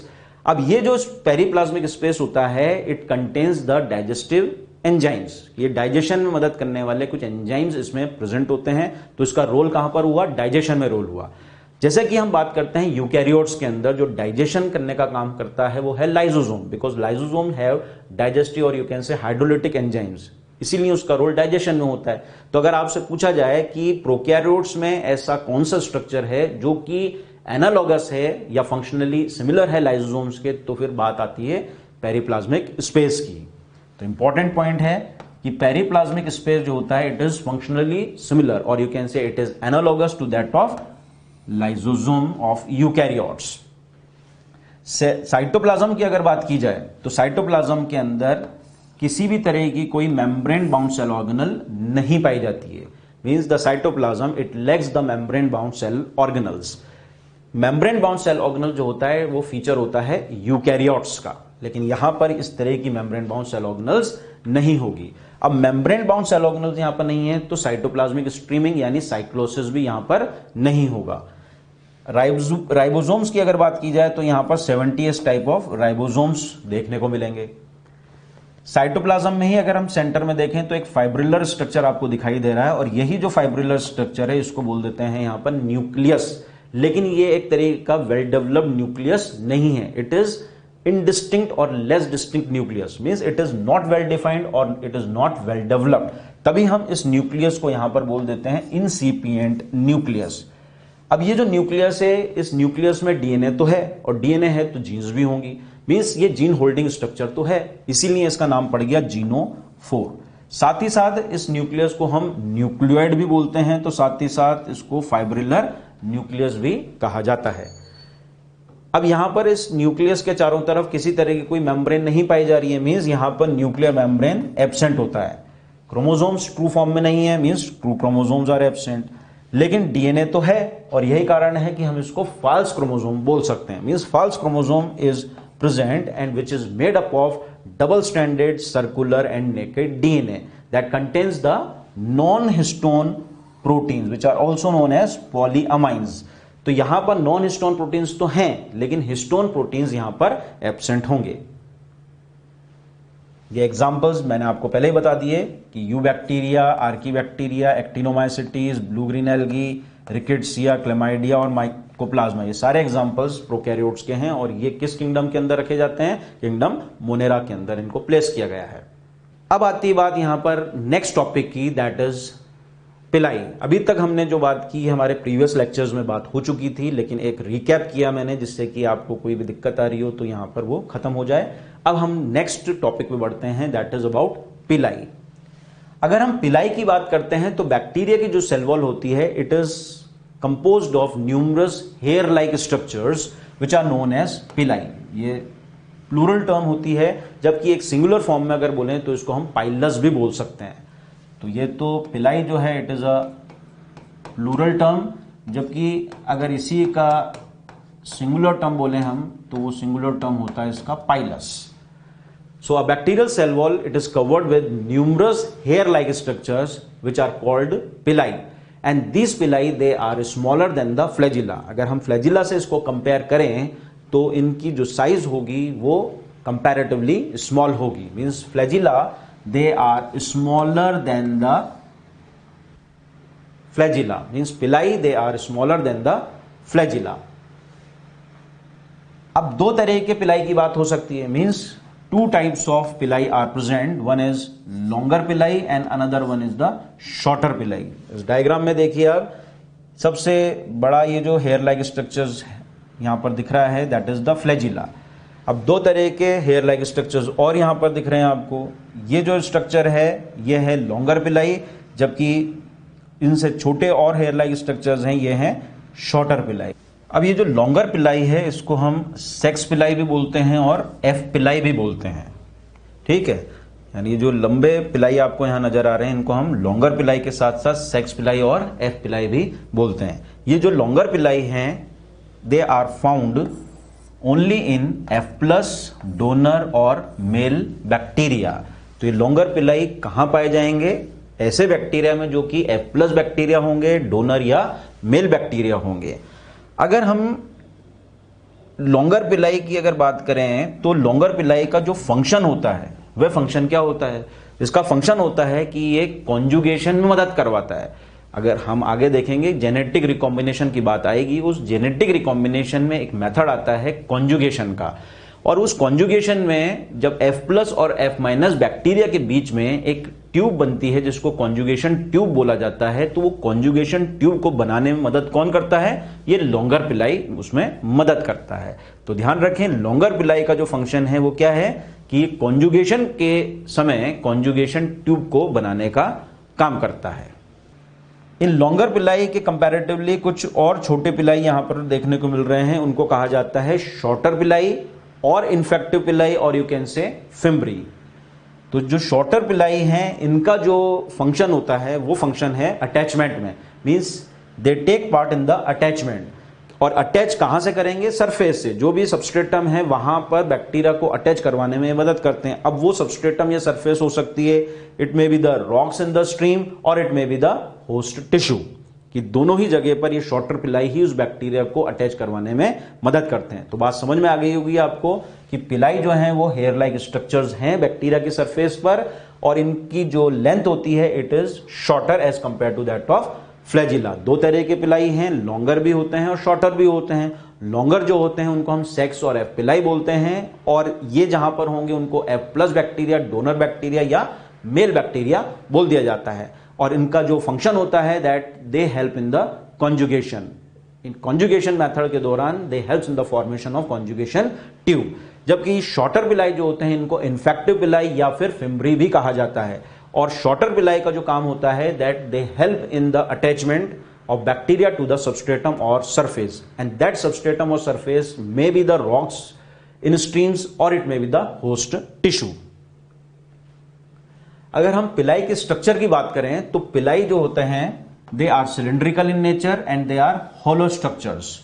अब ये जो पेरिप्लाज्मिक स्पेस होता है it contains the digestive enzymes, ये डाइजेशन में मदद करने वाले कुछ एंजाइम्स इसमें प्रेजेंट होते हैं। तो इसका रोल कहां पर हुआ, डाइजेशन में रोल हुआ। जैसे कि हम बात करते हैं यूकैरियोट्स के अंदर जो डाइजेशन करने का काम करता है वो है lysosome, because lysosome have digestive और you can say hydrolytic enzymes, इसीलिए उसका रोल डाइजेशन में होता है। तो अगर आपसे पूछा जाए कि प्रोकैरियोट्स में ऐसा कौन सा स्ट्रक्चर है जो कि एनालॉगस है या फंक्शनली सिमिलर है लाइसोसोम्स के, तो फिर बात आती है पेरिप्लाज्मिक स्पेस की। तो इंपॉर्टेंट पॉइंट है कि पेरिप्लाज्मिक स्पेस जो होता है इट इज फंक्शनली सिमिलर और you can say it is analogous to that of lysosome of eukaryotes. Cytoplasm की अगर बात की जाए तो साइटोप्लाज्म के अंदर किसी भी तरह की कोई मेम्ब्रेन बाउंड सेल ऑर्गेनल नहीं पाई जाती है। Means the cytoplasm it lacks the membrane bound cell organelles. Membrane bound cell organelle जो होता है वो फीचर होता है यूकैरियोट्स का, लेकिन यहां पर इस तरह की मेम्ब्रेन बाउंड सेल ऑर्गेनल्स नहीं होगी। अब मेम्ब्रेन बाउंड सेल ऑर्गेनल्स यहां पर नहीं है तो साइटोप्लाज्मिक स्ट्रीमिंग यानी साइक्लोसिस भी यहां पर नहीं होगा। राइबोसोम्स की अगर बात की जाए तो यहां पर 70s टाइप ऑफ राइबोसोम्स देखने को मिलेंगे। साइटोप्लाज्म में ही अगर हम सेंटर में देखें तो एक फाइब्रिलर स्ट्रक्चर आपको दिखाई दे रहा है और यही जो फाइब्रिलर स्ट्रक्चर है इसको बोल देते हैं यहां पर न्यूक्लियस। लेकिन ये एक तरह का वेल डेवलप्ड न्यूक्लियस नहीं है, इट इज इनडिस्टिंक्ट और less distinct nucleus, means it is not well defined और it is not well developed. तभी हम इस न्यूक्लियस को यहां पर बोल देते हैं इनसिपिएंट न्यूक्लियस। अब ये जो न्यूक्लियस है इस न्यूक्लियस में डीएनए तो है और डीएनए है तो जीन्स भी होंगी, मींस ये जीन होल्डिंग स्ट्रक्चर तो है, इसीलिए इसका नाम पड़ गया जीनोफोर। साथ ही साथ इस न्यूक्लियस को हम न्यूक्लियोइड भी बोलते हैं, तो साथ ही साथ इसको फाइब्रिलर न्यूक्लियस भी कहा जाता है। अब यहां पर इस न्यूक्लियस के चारों तरफ किसी तरह की कोई मेम्ब्रेन नहीं पाई जा रही है, मींस यहां पर न्यूक्लियर मेम्ब्रेन एब्सेंट होता है। क्रोमोसोम्स ट्रू फॉर्म में नहीं है, means true chromosomes are absent. लेकिन डीएनए तो है और यही कारण है कि हम इसको फॉल्स क्रोमोसोम बोल सकते हैं, means false chromosome is present and which is made up of double stranded circular and naked DNA that contains the non-histone proteins which are also known as polyamines। तो यहां पर नॉन हिस्टोन प्रोटीन्स तो हैं लेकिन histone proteins यहां पर absent होंगे। ये एग्जांपल्स मैंने आपको पहले ही बता दिए कि you bacteria, Archie bacteria, actinomycetes, blue green algae, rickettsia, chlamydia और माइकोप्लाज्मा, ये सारे एग्जांपल्स प्रोकैरियोट्स के हैं और ये किस किंगडम के अंदर रखे जाते हैं, किंगडम मोनेरा के अंदर इनको प्लेस किया गया है। अब आती बात यहां पर नेक्स्ट टॉपिक की, दैट इज पिलाई। अभी तक हमने जो बात की हमारे प्रीवियस लेक्चर्स में बात हो चुकी थी, लेकिन एक रिकैप किया मैंने जिससे कि आपको कोई भी दिक्कत आ रही हो तो यहां पर वो खत्म हो जाए। अब हम नेक्स्ट टॉपिक पे बढ़ते हैं, दैट इज अबाउट पिलाई। अगर हम पिलाई की बात करते हैं तो बैक्टीरिया की जो सेल वॉल होती है it is composed of numerous hair like structures which are known as pili. ये प्लूरल टर्म होती है, जबकि एक सिंगुलर फॉर्म में अगर बोलें तो इसको हम पाइलस भी बोल सकते हैं। तो ये तो पिलाई जो है it is a plural term, जबकि अगर इसी का सिंगुलर टर्म बोले हम तो वो सिंगुलर टर्म होता है इसका pilus. So a bacterial cell wall it is covered with numerous hair-like structures which are called villi, and these villi they are smaller than the flagella। अगर हम flagella से इसको कंपेयर करें तो इनकी जो साइज होगी वो comparatively small होगी, means flagella they are smaller than the flagella, means villi they are smaller than the flagella। अब दो तरह के पिलाई की बात हो सकती है, means two types of villi are present, one is longer villi and another one is the shorter villi। इस डायग्राम में देखिए आप सबसे बड़ा ये जो हेयर लाइक स्ट्रक्चर्स यहां पर दिख रहा है दैट इज द फ्लैजिला। अब दो तरह के हेयर लाइक स्ट्रक्चर्स और यहां पर दिख रहे हैं आपको, ये जो स्ट्रक्चर है ये है लॉन्गर पिलाई, जबकि इनसे छोटे और हेयर लाइक स्ट्रक्चर्स हैं ये हैं शॉर्टर पिलाई। अब ये जो लॉन्गर पिलाई है इसको हम सेक्स पिलाई भी बोलते हैं और एफ पिलाई भी बोलते हैं, ठीक है। यानी ये जो लंबे पिलाई आपको यहां नजर आ रहे हैं इनको हम लॉन्गर पिलाई के साथ साथ सेक्स पिलाई और एफ पिलाई भी बोलते हैं। ये जो लॉन्गर पिलाई हैं they are found only in F plus donor और मेल बैक्टीरिया। तो ये लॉन्गर पिलाई कहां पाए जाएंगे, ऐसे बैक्टीरिया में जो कि एफ प्लस बैक्टीरिया होंगे, डोनर या मेल बैक्टीरिया होंगे। अगर हम लॉन्गर पिलाई की अगर बात करें तो लॉन्गर पिलाई का जो फंक्शन होता है वह फंक्शन क्या होता है? इसका फंक्शन होता है कि ये कॉन्जुगेशन में मदद करवाता है। अगर हम आगे देखेंगे जेनेटिक रिकॉम्बिनेशन की बात आएगी, उस जेनेटिक रिकॉम्बिनेशन में एक मेथड आता है कॉन्जुगेशन का, और उस कॉन्जुगेशन में जब F+ और F- बैक्टीरिया के बीच में एक ट्यूब बनती है जिसको कॉन्जुगेशन ट्यूब बोला जाता है, तो वो कॉन्जुगेशन ट्यूब को बनाने में मदद कौन करता है? ये लॉन्गर पिलाई उसमें मदद करता है। तो ध्यान रखें, लॉन्गर पिलाई का जो फंक्शन है वो क्या है कि कॉन्जुगेशन के समय कॉन्जुगेशन ट्यूब को बनाने का काम करता है। इन लॉन्गर पिलाई के कंपैरेटिवली कुछ और छोटे पिलाई यहां पर देखने को मिल रहे हैं, उनको कहा जाता है शॉर्टर पिलाई और इन्फेक्टिव पिलाई, और यू कैन से फिम्ब्री। तो जो शॉर्टर पिलाई हैं इनका जो फंक्शन होता है वो फंक्शन है अटैचमेंट में, means they take part in the attachment. और अटैच कहां से करेंगे? सरफेस से। जो भी सबस्ट्रेटम है वहां पर बैक्टीरिया को अटैच करवाने में मदद करते हैं। अब वो सबस्ट्रेटम या सरफेस हो सकती है, it may be the rocks in the stream और it may be the host tissue, कि दोनों ही जगह पर ये शॉर्टर पिलाई ही उस बैक्टीरिया को अटैच करवाने में मदद करते हैं। तो बात समझ में आ गई होगी आपको कि पिलाई जो है वो हेयर लाइक स्ट्रक्चर्स हैं बैक्टीरिया की सरफेस पर, और इनकी जो लेंथ होती है it is shorter as compare to that of flagella. दो तरह के पिलाई हैं, लॉन्गर भी होते हैं और शॉर्टर भी होते हैं। लॉन्गर जो होते हैं उनको हम सेक्स और F पिलाई बोलते हैं, और ये जहां पर होंगे उनको F+ बैक्टीरिया, डोनर बैक्टीरिया या मेल बैक्टीरिया बोल दिया जाता है। और इनका जो फंक्शन होता है that they help in the conjugation. In conjugation method के दौरान दे helps in the formation of conjugation tube. जबकि शॉर्टर पिलाई जो होते हैं इनको इन्फेक्टिव पिलाई या फिर फिम्ब्री भी कहा जाता है। और शॉर्टर पिलाई का जो काम होता है that they help in the attachment of bacteria to the substratum और सरफेस, एंड दैट सबस्ट्रेटम और surface may be the rocks in streams और it may be the host tissue. अगर हम पिलाई के स्ट्रक्चर की बात करें तो पिलाई जो होते हैं they are cylindrical in nature and they are hollow structures.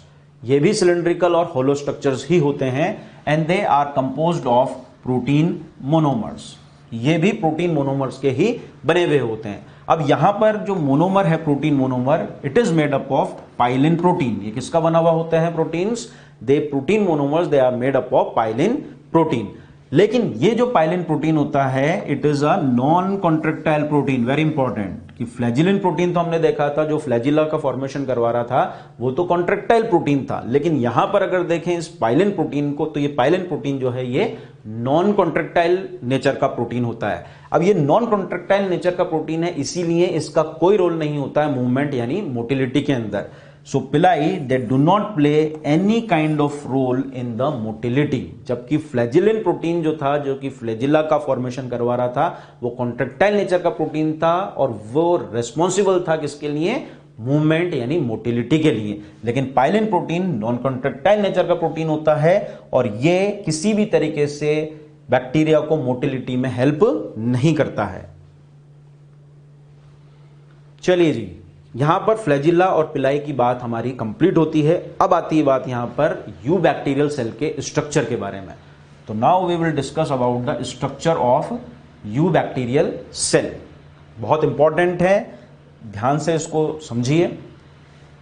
ये भी सिलिंड्रिकल और होलो स्ट्रक्चर्स ही होते हैं, and they are composed of protein monomers. ये भी प्रोटीन मोनोमर्स के ही बने हुए होते हैं। अब यहां पर जो मोनोमर है, protein monomer, it is made up of pilin protein. ये किसका बना हुआ होता है? Proteins. The protein monomers they are made up of pilin protein. लेकिन ये जो पाइलिन प्रोटीन होता है it is a non contractile protein. Very important कि फ्लैजिलिन प्रोटीन तो हमने देखा था जो फ्लैजिला का फॉर्मेशन करवा रहा था वो तो कॉन्ट्रेक्टाइल प्रोटीन था, लेकिन यहां पर अगर देखें इस पाइलिन प्रोटीन को तो ये पाइलिन प्रोटीन जो है ये नॉन कॉन्ट्रेक्टाइल नेचर का प्रोटीन होता है। अब ये नॉन कॉन्ट्रेक्टाइल नेचर का प्रोटीन है, इसीलिए इसका कोई रोल नहीं होता है मूवमेंट यानी मोटिलिटी के अंदर। So pili they do not play any kind of role in the motility. जबकि फ्लैजिलिन प्रोटीन जो था, जो कि फ्लैजिला का फॉर्मेशन करवा रहा था, वो कॉन्ट्रेक्टाइल नेचर का प्रोटीन था और वो रेस्पॉन्सिबल था किसके लिए? मूवमेंट यानी मोटिलिटी के लिए। लेकिन pilin protein non contractile nature का प्रोटीन होता है और ये किसी भी तरीके से बैक्टीरिया को मोटिलिटी में हेल्प नहीं करता है। चलिए जी, यहां पर फ्लैजिला और पिलाई की बात हमारी कंप्लीट होती है। अब आती है बात यहां पर यू बैक्टीरियल सेल के स्ट्रक्चर के बारे में। तो now we will discuss about the structure of eubacterial cell. बहुत इंपॉर्टेंट है, ध्यान से इसको समझिए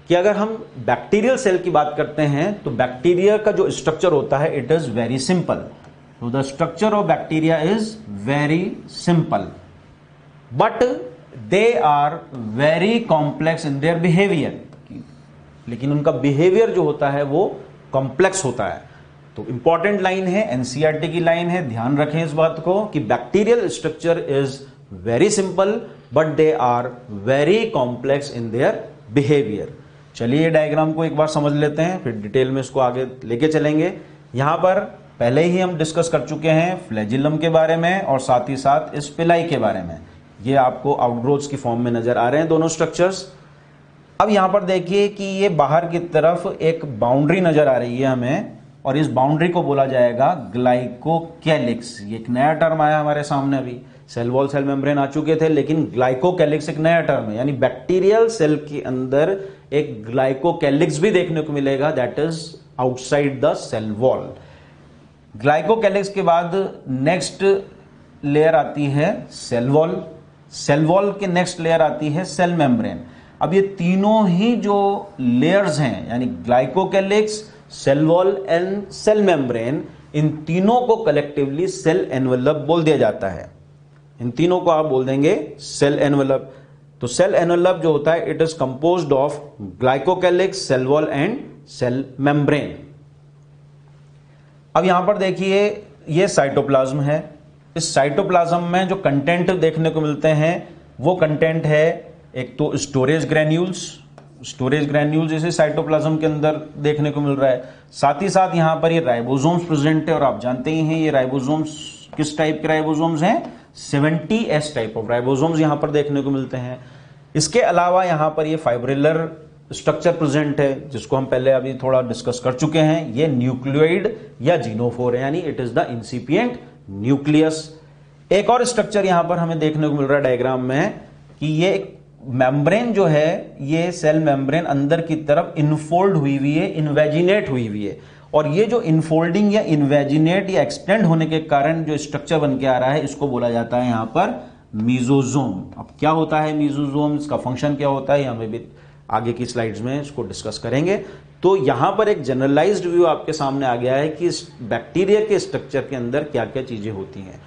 कि अगर हम बैक्टीरियल सेल की बात करते हैं तो बैक्टीरिया का जो स्ट्रक्चर होता है इट इज वेरी सिंपल। तो the structure of bacteria is very simple, but they are very complex in their behaviour. लेकिन उनका बिहेवियर जो होता है वो कॉम्प्लेक्स होता है। तो इंपॉर्टेंट लाइन है, एनसीईआरटी की लाइन है, ध्यान रखें इस बात को कि bacterial structure is very simple but they are very complex in their behaviour. चलिए डायग्राम को एक बार समझ लेते हैं, फिर डिटेल में इसको आगे लेके चलेंगे। यहां पर पहले ही हम डिस्कस कर चुके हैं फ्लैजिलम के बारे में और साथ ही साथ इस पिलाई के बारे में। ये आपको आउटग्रोथ्स की फॉर्म में नजर आ रहे हैं दोनों स्ट्रक्चर्स। अब यहां पर देखिए कि ये बाहर की तरफ एक बाउंड्री नजर आ रही है हमें, और इस बाउंड्री को बोला जाएगा ग्लाइकोकैलिक्स। ये एक नया टर्म आया हमारे सामने, अभी सेल वॉल सेल मेम्ब्रेन आ चुके थे, लेकिन ग्लाइकोकैलिक्स एक नया टर्म है। यानी बैक्टीरियल सेल के अंदर एक ग्लाइकोकैलिक्स भी देखने को मिलेगा, that is outside the cell wall. Glycocalyx के बाद नेक्स्ट लेयर आती है सेल वॉल, सेल वॉल के नेक्स्ट लेयर आती है सेल मेम्ब्रेन। अब ये तीनों ही जो लेयर्स हैं यानी glycocalyx, cell wall and cell membrane, इन तीनों को कलेक्टिवली सेल एनवेलप बोल दिया जाता है। इन तीनों को आप बोल देंगे सेल एनवेलप। तो सेल एनवेलप जो होता है, it is composed of glycocalyx, cell wall and cell membrane. अब यहां पर देखिए, ये साइटोप्लाज्म है। इस साइटोप्लाज्म में जो कंटेंट देखने को मिलते हैं वो कंटेंट है, एक तो स्टोरेज ग्रैन्यूल्स इसे साइटोप्लाज्म के अंदर देखने को मिल रहा है। साथ ही साथ यहां पर ये राइबोसोम्स प्रेजेंट है, और आप जानते ही हैं ये राइबोसोम्स किस टाइप के राइबोसोम्स हैं, 70S टाइप ऑफ राइबोसोम्स यहां पर देखने को मिलते हैं। इसके अलावा यहां पर ये फाइब्रिलर स्ट्रक्चर प्रेजेंट है, जिसको हम पहले अभी थोड़ा डिस्कस कर चुके हैं। ये न्यूक्लियोइड या जीनोफोर है, यानी इट इज द इंसिपिएंट न्यूक्लियस। एक और स्ट्रक्चर यहां पर हमें देखने को मिल रहा है डायग्राम में, कि ये एक मेम्ब्रेन जो है, ये सेल मेम्ब्रेन अंदर की तरफ इनफोल्ड हुई हुई है, इन्वेजिनेट हुई हुई है। और ये जो इनफोल्डिंग या इन्वेजिनेट या एक्सटेंड होने के कारण जो स्ट्रक्चर बन के आ रहा है, इसको बोला जाता है यहां पर मीजोजोम। अब क्या होता है मीजोजोम, इसका फंक्शन क्या होता है, हमें भी आगे की स्लाइड्स में इसको डिस्कस करेंगे। तो यहां पर एक जनरलाइज्ड व्यू आपके सामने आ गया है कि इस बैक्टीरिया के स्ट्रक्चर के अंदर क्या क्या चीजें होती हैं।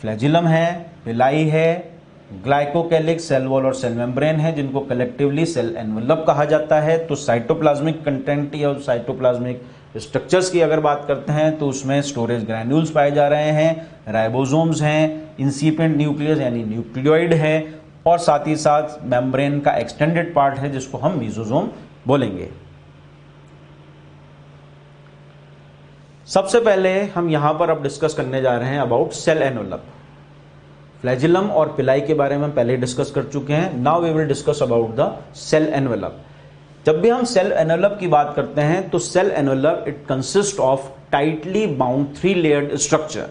फ्लैजिलम है, पिलाई है, ग्लाइकोकैलिक्स, सेल वॉल और सेल मेम्ब्रेन है, जिनको कलेक्टिवली सेल एनवेलप कहा जाता है। तो साइटोप्लाज्मिक कंटेंट या साइटोप्लाज्मिक स्ट्रक्चर्स की अगर बात करते हैं तो उसमें स्टोरेज ग्रैन्यूल्स पाए जा रहे हैं, राइबोसोम्स हैं, इंसिपिएंट न्यूक्लियस यानी न्यूक्लियोइड है, और साथ ही साथ मेम्ब्रेन का एक्सटेंडेड पार्ट है जिसको हम मीजोजोम बोलेंगे। सबसे पहले हम यहां पर अब डिस्कस करने जा रहे हैं अबाउट सेल एनवेलप। फ्लैजिलम और पिलाई के बारे में हम पहले डिस्कस कर चुके हैं। Now we will discuss about the cell envelope. जब भी हम सेल एनवेलप की बात करते हैं तो cell envelope it consist of tightly bound 3 layered structure.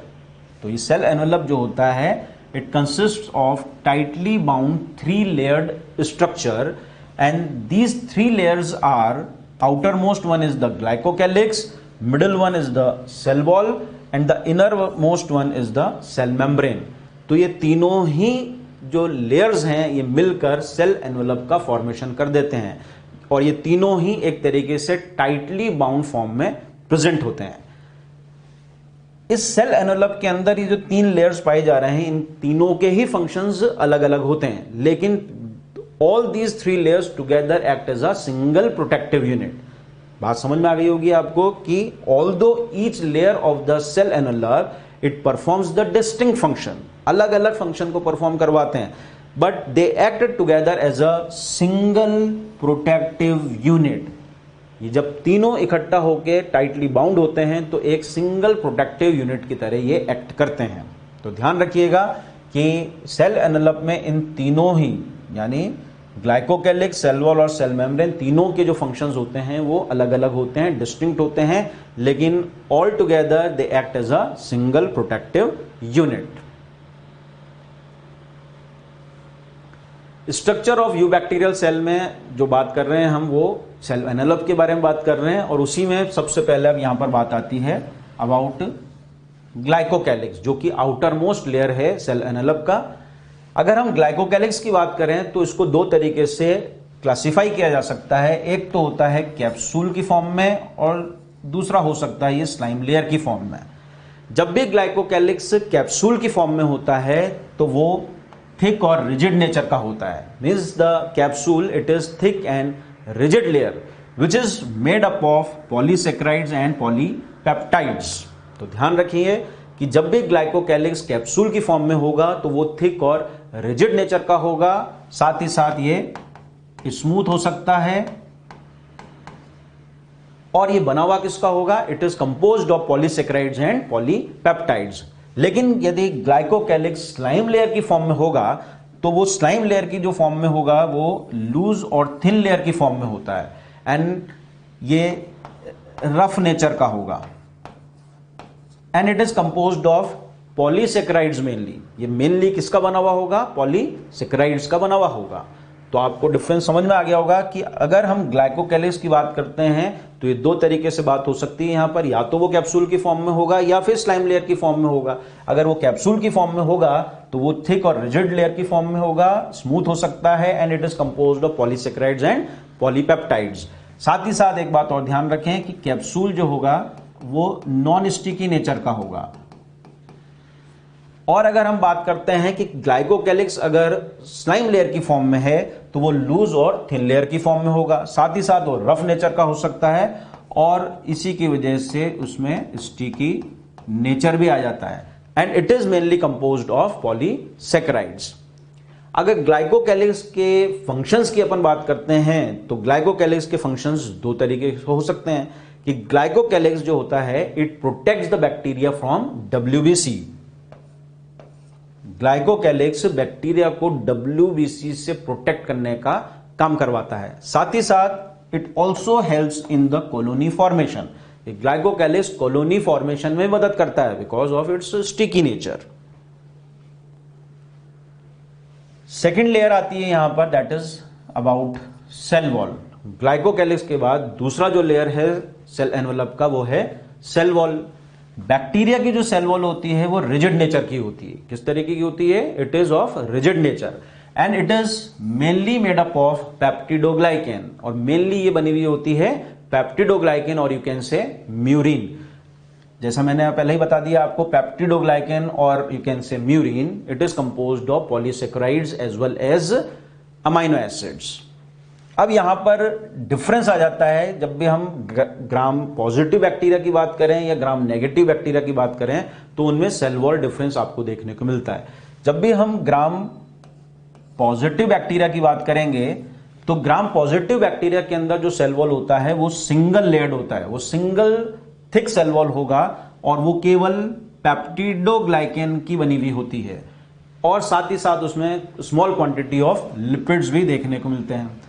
तो ये सेल एनवेलप जो होता है, it consist of tightly bound 3 layered structure, and these 3 layers are, outermost one is the glycocalyx, middle one is the cell wall, and the innermost one is the cell membrane. तो ये तीनों ही जो layers हैं ये मिलकर cell envelope का formation कर देते हैं, और ये तीनों ही एक तरीके से टाइटली बाउंड फॉर्म में प्रेजेंट होते हैं। इस सेल एनवेलप के अंदर ये जो 3 लेयर्स पाए जा रहे हैं, इन तीनों के ही फंक्शंस अलग अलग होते हैं, लेकिन all these 3 layers together act as a single protective unit. बात समझ में आ गई होगी आपको कि although each layer of the cell envelope it performs the distinct function, अलग अलग फंक्शन को परफॉर्म करवाते हैं, but they act together as a single protective unit. ये जब तीनों इकट्ठा होकर टाइटली बाउंड होते हैं तो एक सिंगल प्रोटेक्टिव यूनिट की तरह ये एक्ट करते हैं। तो ध्यान रखिएगा कि सेल एनवेलप में इन तीनों ही, यानी ग्लाइकोकैलिक्स, सेल वॉल और सेल मेम्ब्रेन, तीनों के जो फंक्शंस होते हैं वो अलग अलग होते हैं, डिस्टिंक्ट होते हैं, लेकिन all together they act as a single protective unit. Structure of eubacterial cell में जो बात कर रहे हैं हम, वो सेल एनवेलप के बारे में बात कर रहे हैं, और उसी में सबसे पहले अब यहां पर बात आती है अबाउट ग्लाइकोकैलिक्स, जो कि आउटर मोस्ट लेयर है सेल एनवेलप का। अगर हम ग्लाइकोकैलिक्स की बात करें तो इसको 2 तरीके से क्लासिफाई किया जा सकता है। एक तो होता है कैप्सूल की फॉर्म में, और दूसरा हो सकता है ये स्लाइम लेयर की फॉर्म में। जब भी ग्लाइकोकैलिक्स कैप्सूल की फॉर्म में होता है तो वो थिक और रिजिड नेचर का होता है। Means the capsule it is thick and rigid layer which is made up of polysaccharides and polypeptides. तो ध्यान रखिए कि जब भी ग्लाइकोकैलिक्स कैप्सूल की फॉर्म में होगा तो वो थिक और रिजिड नेचर का होगा, साथ ही साथ ये स्मूथ हो सकता है, और ये बना हुआ किसका होगा, it is composed of polysaccharides and polypeptides. लेकिन यदि ग्लाइकोकैलिक्स स्लाइम लेयर की फॉर्म में होगा तो वो स्लाइम लेयर की जो फॉर्म में होगा वो लूज और थिन लेयर की फॉर्म में होता है, एंड ये रफ नेचर का होगा, and it is composed of polysaccharides mainly. ये मेनली किसका बना हुआ होगा, पॉलीसेक्राइड्स का बना हुआ होगा। तो आपको डिफरेंस समझ में आ गया होगा कि अगर हम ग्लाइकोकैलिक्स की बात करते हैं तो ये 2 तरीके से बात हो सकती है यहां पर, या तो वो कैप्सूल की फॉर्म में होगा या फिर स्लाइम लेयर की फॉर्म में होगा। अगर वो कैप्सूल की फॉर्म में होगा तो वो थिक और रिजिड लेयर की फॉर्म में होगा, स्मूथ हो सकता है, and it is composed of polysaccharides and polypeptides. साथ ही साथ एक बात और ध्यान रखें कि कैप्सूल जो होगा वो नॉन स्टिकी नेचर का होगा। और अगर हम बात करते हैं कि ग्लाइकोकैलिक्स अगर स्लाइम लेयर की फॉर्म में है तो वो लूज और थिन लेयर की फॉर्म में होगा। साथ ही साथ वो रफ नेचर का हो सकता है और इसी की वजह से उसमें स्टिकी नेचर भी आ जाता है। And it is mainly composed of polysaccharides. अगर ग्लाइकोकैलिक्स के फंक्शंस की अपन बात करते हैं तो ग्लाइकोकैलिक्स के फंक्शंस दो तरीके के हो सकते हैं कि ग्लाइकोकैलिक्स जो होता है it protects the bacteria from WBC। Glycocalyx bacteria को WBC से प्रोटेक्ट करने का काम करवाता है। साथ ही साथ it also helps in the colony formation. Glycocalyx colony formation में मदद करता है because of its sticky nature. Second layer आती है यहां पर, that is about cell wall. Glycocalyx के बाद दूसरा जो लेयर है सेल एनवेलप का वो है सेल वॉल। बैक्टीरिया की जो सेल वॉल होती है वो रिजिड नेचर की होती है। किस तरीके की होती है? It is of rigid nature and it is mainly made up of peptidoglycan. और मेनली ये बनी हुई होती है पेप्टिडोग्लाइकेन और यू कैन से म्यूरिन। जैसा मैंने पहले ही बता दिया आपको, पेप्टिडोग्लाइकेन और you can say murein, it is composed of polysaccharides as well as amino acids. अब यहां पर डिफरेंस आ जाता है जब भी हम ग्राम पॉजिटिव बैक्टीरिया की बात करें या ग्राम नेगेटिव बैक्टीरिया की बात करें तो उनमें सेल वॉल डिफरेंस आपको देखने को मिलता है। जब भी हम ग्राम पॉजिटिव बैक्टीरिया की बात करेंगे तो ग्राम पॉजिटिव बैक्टीरिया के अंदर जो सेल वॉल होता है वो सिंगल लेयर्ड होता है, वो सिंगल थिक सेल वॉल होगा और वो केवल पेप्टिडोग्लाइकेन की बनी हुई होती है और साथ ही साथ उसमें स्मॉल क्वांटिटी ऑफ लिपिड्स भी देखने को मिलते हैं।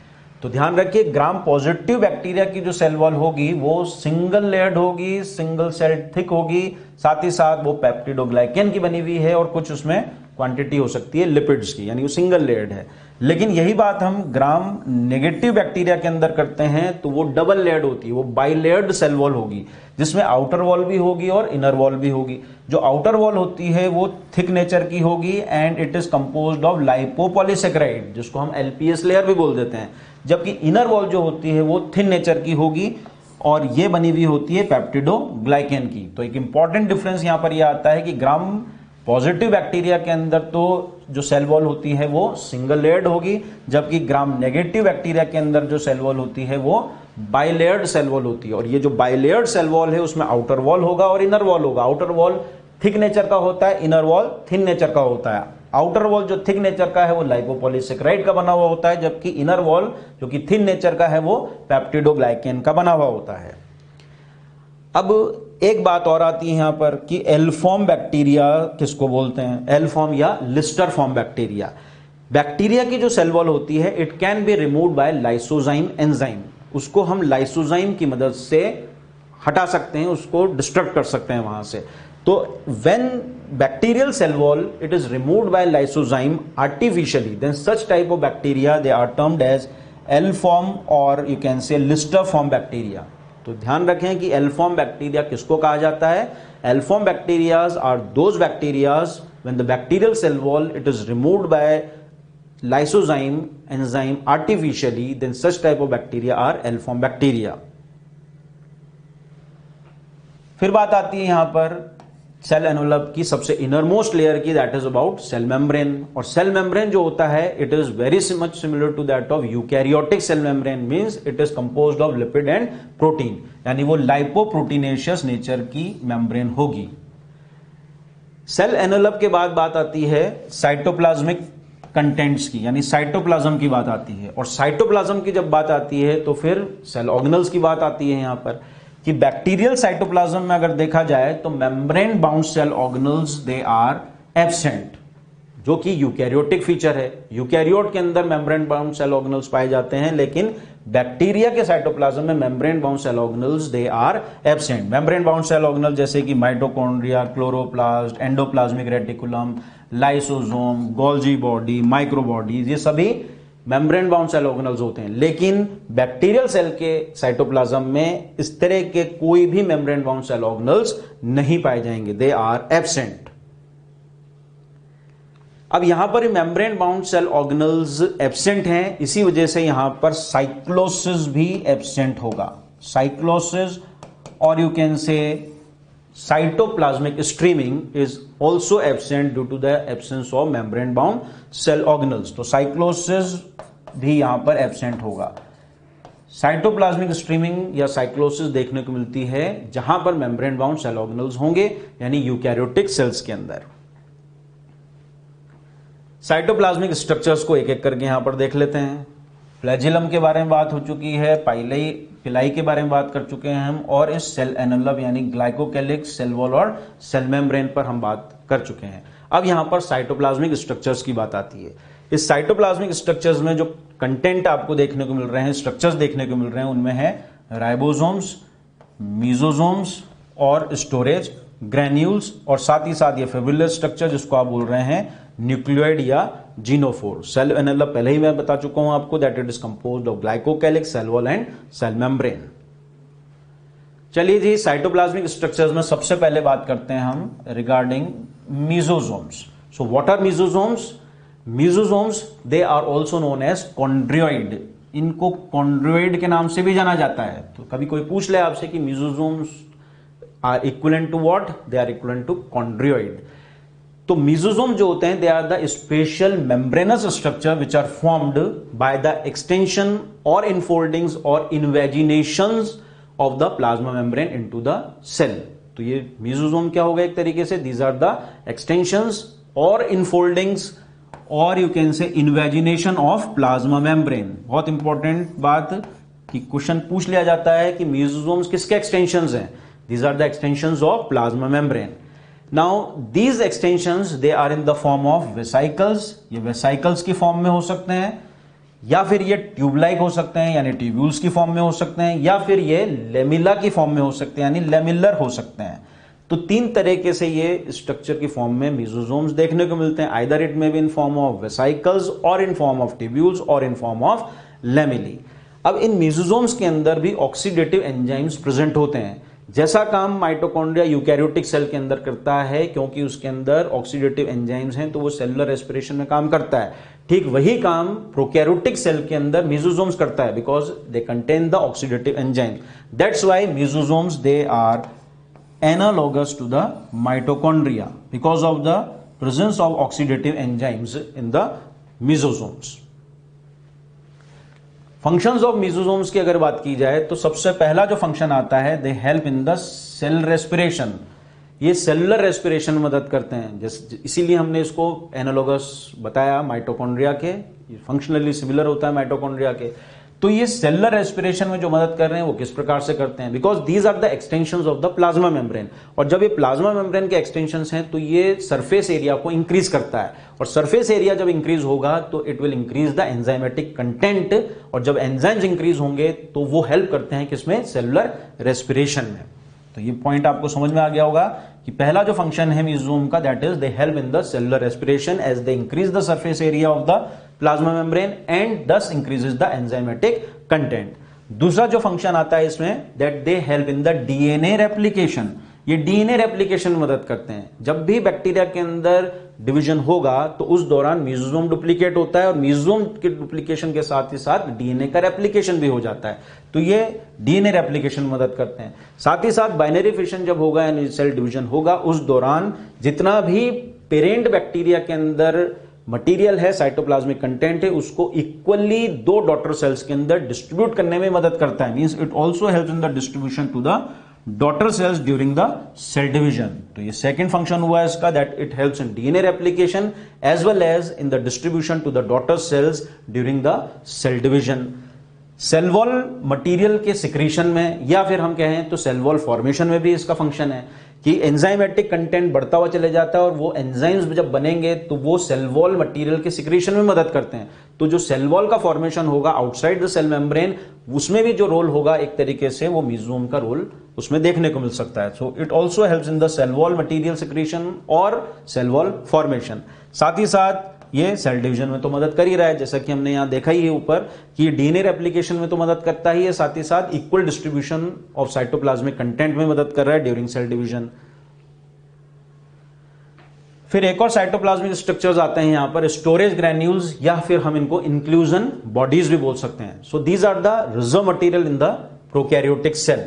तो ध्यान रखिए, ग्राम पॉजिटिव बैक्टीरिया की जो सेल वॉल होगी वो सिंगल लेयर्ड होगी, सिंगल सेल्ड थिक होगी, साथ ही साथ वो पेप्टिडोग्लाइकेन की बनी हुई है और कुछ उसमें क्वांटिटी हो सकती है लिपिड्स की, यानी वो सिंगल लेयर्ड है। लेकिन यही बात हम ग्राम नेगेटिव बैक्टीरिया के अंदर करते हैं तो वो डबल लेयर्ड होती है, वो बाइलेयर्ड सेल वॉल होगी जिसमें आउटर वॉल भी होगी और इनर वॉल भी होगी। जो आउटर वॉल होती है वो थिक नेचर की होगी and it is composed of lipopolysaccharide, जिसको हम LPS लेयर भी बोल देते हैं, जबकि इनर वॉल जो होती है वो थिन नेचर की होगी और ये बनी हुई होती है पेप्टिडोग्लाइकेन की। तो एक इंपॉर्टेंट डिफरेंस यहां पर यह आता है कि ग्राम पॉजिटिव बैक्टीरिया के अंदर तो जो सेल वॉल होती है वो सिंगल लेयर्ड होगी, जबकि ग्राम नेगेटिव बैक्टीरिया के अंदर जो सेल वॉल होती है वो बाइलेयर्ड सेल वॉल होती है। और ये जो बाइलेयर्ड सेल वॉल है उसमें आउटर वॉल होगा और इनर वॉल होगा। आउटर वॉल थिक नेचर का होता है, इनर वॉल थिन नेचर का होता है। आउटर वॉल जो थिक नेचर का है वो लाइपोपॉलीसेकेराइड का बना हुआ होता है, जबकि इनर वॉल जो कि थिन नेचर का है वो पेप्टिडोग्लाइकेन का बना हुआ होता है। अब एक बात और आती है यहां पर कि एल फॉर्म बैक्टीरिया किसको बोलते हैं? एल फॉर्म या लिस्टर फॉर्म बैक्टीरिया। बैक्टीरिया की जो सेल वॉल होती है it can be removed by lysozyme enzyme. उसको हम लाइसोजाइम की मदद से हटा सकते हैं, उसको डिस्ट्रक्ट कर सकते हैं वहां से। तो when bacterial cell wall it is removed by lysozyme artificially, then such type of bacteria they are termed as L form or you can say Lister form bacteria। तो ध्यान रखें कि L form bacteria किसको कहा जाता है? L form bacterias are those bacterias when the bacterial cell wall it is removed by lysozyme enzyme artificially, then such type of bacteria are L form bacteria। फिर बात आती है यहां पर सेल एनवेलप की सबसे इनरमोस्ट लेयर की, that is about cell membrane. और सेल मेम्ब्रेन जो होता है it is very much similar to that of eukaryotic cell membrane, means it is composed of lipid and protein, यानी वो लाइपोप्रोटीनेशियस नेचर की मेम्ब्रेन होगी। Cell envelope के बाद बात आती है साइटोप्लाज्मिक कंटेंट्स की, यानी साइटोप्लाज्म की बात आती है। और साइटोप्लाज्म की जब बात आती है तो फिर सेल ऑर्गेनल्स की बात आती है यहां पर कि बैक्टीरियल साइटोप्लाज्म में अगर देखा जाए तो membrane bound cell organelles they are absent, जो कि यूकैरियोटिक फीचर है। यूकैरियोट के अंदर मेम्ब्रेन बाउंड सेल ऑर्गेनल्स पाए जाते हैं, लेकिन बैक्टीरिया के साइटोप्लाज्म में membrane bound cell organelles they are absent. Membrane bound cell organelle जैसे कि mitochondria, chloroplast, endoplasmic reticulum, lysosome, Golgi body, microbodies, ये सभी मेम्ब्रेन बाउंड सेल ऑर्गेनल्स होते हैं। लेकिन बैक्टीरियल सेल के साइटोप्लाज्म में इस तरह के कोई भी मेम्ब्रेन बाउंड सेल ऑर्गेनल्स नहीं पाए जाएंगे, दे आर एब्सेंट। अब यहां पर membrane bound cell organelles absent हैं, इसी वजह से यहां पर साइक्लोसिस भी एब्सेंट होगा, साइक्लोसिस, और यू कैन से cytoplasmic streaming is also absent due to the absence of membrane bound cell organelles. तो साइक्लोसिस भी यहां पर एब्सेंट होगा। साइटोप्लाज्मिक स्ट्रीमिंग या साइक्लोसिस देखने को मिलती है जहां पर मेम्ब्रेन बाउंड सेल ऑर्गेनल्स होंगे, यानी यूकैरियोटिक सेल्स के अंदर। साइटोप्लाज्मिक स्ट्रक्चर्स को एक एक करके यहां पर देख लेते हैं। फ्लैजिलम के बारे में बात हो चुकी है, पिलाई के बारे में बात कर चुके हैं हम, और इस सेल एनवेलप यानी ग्लाइकोकैलिक्स, सेल वॉल और सेल मेम्ब्रेन पर हम बात कर चुके हैं। अब यहां पर साइटोप्लाज्मिक स्ट्रक्चर्स की बात आती है। इस साइटोप्लाज्मिक स्ट्रक्चर्स में जो कंटेंट आपको देखने को मिल रहे हैं, स्ट्रक्चर्स देखने को मिल रहे हैं, उनमें है राइबोसोम्स, मीजोसोम्स और स्टोरेज ग्रैन्यूल्स, और साथ ही साथ ये फिब्रिलर स्ट्रक्चर जिसको आप बोल रहे हैं न्यूक्लियोइड या जीनोफोर। सेल एनवेलप पहले ही मैं बता चुका हूं आपको that it is composed of glycocalyx, cell wall and cell membrane. चलिए जी, साइटोप्लाज्मिक स्ट्रक्चर्स में सबसे पहले बात करते हैं हम regarding mesosomes. So what are mesosomes? Mesosomes they are also known as chondrioid. इनको कॉन्ड्रियोइड के नाम से भी जाना जाता है। तो कभी कोई पूछ ले आपसे कि mesosomes are equivalent to what? They are equivalent to chondrioid. तो मीजोसोम जो होते हैं they are the special membranous structure which are formed by the extension और इनफोल्डिंग्स और invaginations of the plasma membrane into the cell. तो ये mesosome क्या होगा? एक तरीके से दीज आर द एक्सटेंशंस और इनफोल्डिंग्स और you can say invagination of plasma membrane. बहुत इंपॉर्टेंट बात कि क्वेश्चन पूछ लिया जाता है कि मीजोसोम्स किसके एक्सटेंशंस हैं? These are the extensions of plasma membrane. Now these extensions they are in the form of vesicles। ये vesicles की फॉर्म में हो सकते हैं, या फिर ये ट्यूब लाइक हो सकते हैं यानी ट्यूब्यूल्स की फॉर्म में हो सकते हैं, या फिर ये लेमिला की फॉर्म में हो सकते हैं यानी लेमिलर हो सकते हैं। तो तीन तरीके से ये स्ट्रक्चर की फॉर्म में मीजोसोम्स देखने को मिलते हैं। Either it may be in form of vesicles और इन फॉर्म ऑफ ट्यूब्यूल्स और इन फॉर्म ऑफ लेमिली। अब इन मीजोसोम्स के अंदर भी ऑक्सीडेटिव एंजाइम्स प्रेजेंट होते हैं। जैसा काम माइटोकॉन्ड्रिया यूकैरियोटिक सेल के अंदर करता है, क्योंकि उसके अंदर ऑक्सीडेटिव एंजाइम्स हैं तो वो सेलुलर रेस्पिरेशन में काम करता है, ठीक वही काम प्रोकैरियोटिक सेल के अंदर मीजोसोम्स करता है, because they contain the oxidative enzymes. That's why mesosomes they are analogous to the mitochondria because of the presence of oxidative enzymes in the mesosomes. Functions of mesosomes की अगर बात की जाए तो सबसे पहला जो फंक्शन आता है, they help in the cell respiration. ये सेलुलर रेस्पिरेशन में मदद करते हैं, जैसे इसीलिए हमने इसको एनालॉगस बताया माइटोकॉन्ड्रिया के, फंक्शनली सिमिलर होता है माइटोकॉन्ड्रिया के। तो ये सेलुलर रेस्पिरेशन में जो मदद कर रहे हैं वो किस प्रकार से करते हैं? Because these are the extensions of the plasma membrane. और जब ये प्लाज्मा मेम्ब्रेन के एक्सटेंशंस हैं तो ये सरफेस एरिया को इंक्रीज करता है, और सरफेस एरिया जब इंक्रीज होगा तो it will increase the enzymatic content, और जब एंजाइम्स इंक्रीज होंगे तो वो हेल्प करते हैं किसमें? सेलुलर रेस्पिरेशन में। तो ये पॉइंट आपको समझ में आ गया होगा कि पहला जो फंक्शन है मीजोसोम का, that is they help in the cellular respiration as they increase the surface area of the plasma membrane and thus increases the enzymatic content. दूसरा जो फंक्शन आता है इसमें, that they help in the DNA replication. ये DNA replication में मदद करते हैं। जब भी बैक्टीरिया के अंदर डिवीजन होगा तो उस दौरान मीजोसोम डुप्लीकेट होता है, और मीजोसोम के डुप्लीकेशन के साथ ही साथ डीएनए का रेप्लिकेशन भी हो जाता है। तो ये डीएनए रेप्लिकेशन में मदद करते हैं। साथ ही साथ बाइनरी फिशन जब होगा यानी सेल डिवीजन होगा, उस दौरान जितना भी पेरेंट बैक्टीरिया के अंदर मटेरियल है, साइटोप्लाज्मिक कंटेंट है, उसको इक्वली दो डॉटर सेल्स के अंदर डिस्ट्रीब्यूट करने में मदद करता है। Means it also helps in the distribution to the daughter cells during the cell division. तो ये सेकंड फंक्शन हुआ है इसका, that it helps in DNA replication as well as in the distribution to the daughter cells during the cell division. Cell wall material के secretion में, या फिर हम कहें तो सेल वॉल फॉर्मेशन में भी इसका फंक्शन है कि एंजाइमेटिक कंटेंट बढ़ता हुआ चले जाता है, और वो एंजाइम्स जब बनेंगे तो वो सेल वॉल मटेरियल के सिक्रीशन में मदद करते हैं। तो जो सेल वॉल का फॉर्मेशन होगा आउटसाइड द सेल मेम्ब्रेन, उसमें भी जो रोल होगा एक तरीके से वो मीजोसोम का रोल उसमें देखने को मिल सकता है। So it also helps in the cell wall material secretion और सेल वॉल फॉर्मेशन। साथ ही साथ ये सेल डिवीजन में तो मदद कर ही रहा है, जैसा कि हमने यहां देखा ही है ऊपर कि डीएनए रेप्लिकेशन में तो मदद करता ही है, साथ ही साथ equal distribution of cytoplasmic content में मदद कर रहा है ड्यूरिंग सेल डिवीजन। फिर एक और साइटोप्लाज्मिक स्ट्रक्चर्स आते हैं यहां पर, स्टोरेज ग्रैन्यूल्स, या फिर हम इनको इंक्लूजन बॉडीज भी बोल सकते हैं. So these are the reserve material in the prokaryotic cell.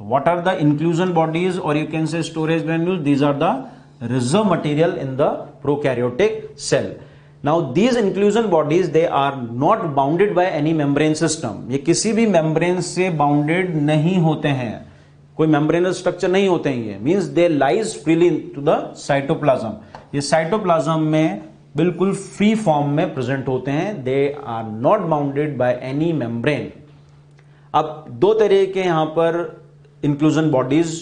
What are the inclusion bodies और you can say storage granules? These are the reserve material in the prokaryotic cell. Now these inclusion bodies, they are not bounded by any membrane system. ये किसी भी membrane से bounded नहीं होते हैं, कोई membranous structure नहीं होते हैं. ये means they lies freely to the cytoplasm. ये cytoplasm में बिल्कुल free form में present होते हैं. They are not bounded by any membrane. अब दो तरह के यहां पर inclusion bodies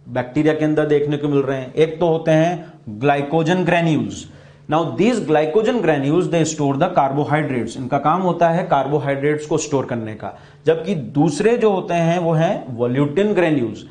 बैक्टीरिया के अंदर देखने को मिल रहे हैं. एक तो होते हैं glycogen granules. Now these glycogen granules they store the carbohydrates. इनका काम होता है कार्बोहाइड्रेट्स को स्टोर करने का. जबकि दूसरे जो होते हैं वो हैं वोल्यूटिन ग्रैन्यूल्स.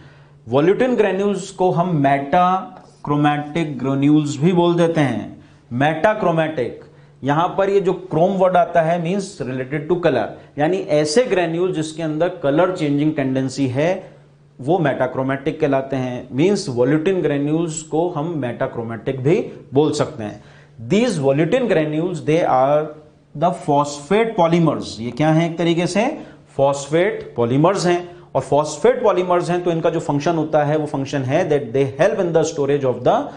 वोल्यूटिन ग्रैन्यूल्स को हम मेटाक्रोमैटिक ग्रैन्यूल्स भी बोल देते हैं. मेटाक्रोमैटिक, यहां पर ये जो क्रोम वर्ड आता है मींस रिलेटेड टू कलर, यानी ऐसे ग्रैन्यूल जिसके अंदर कलर चेंजिंग टेंडेंसी है वो मेटाक्रोमैटिक कहलाते हैं. मींस वोल्यूटिन ग्रैन्यूल्स को हम मेटाक्रोमैटिक भी बोल सकते हैं. These volutin granules they are the phosphate polymers. ये क्या है? एक तरीके से फॉस्फेट पॉलीमर्स हैं. और फॉस्फेट पॉलीमर्स हैं तो इनका जो फंक्शन होता है वो फंक्शन है that they help in the storage of the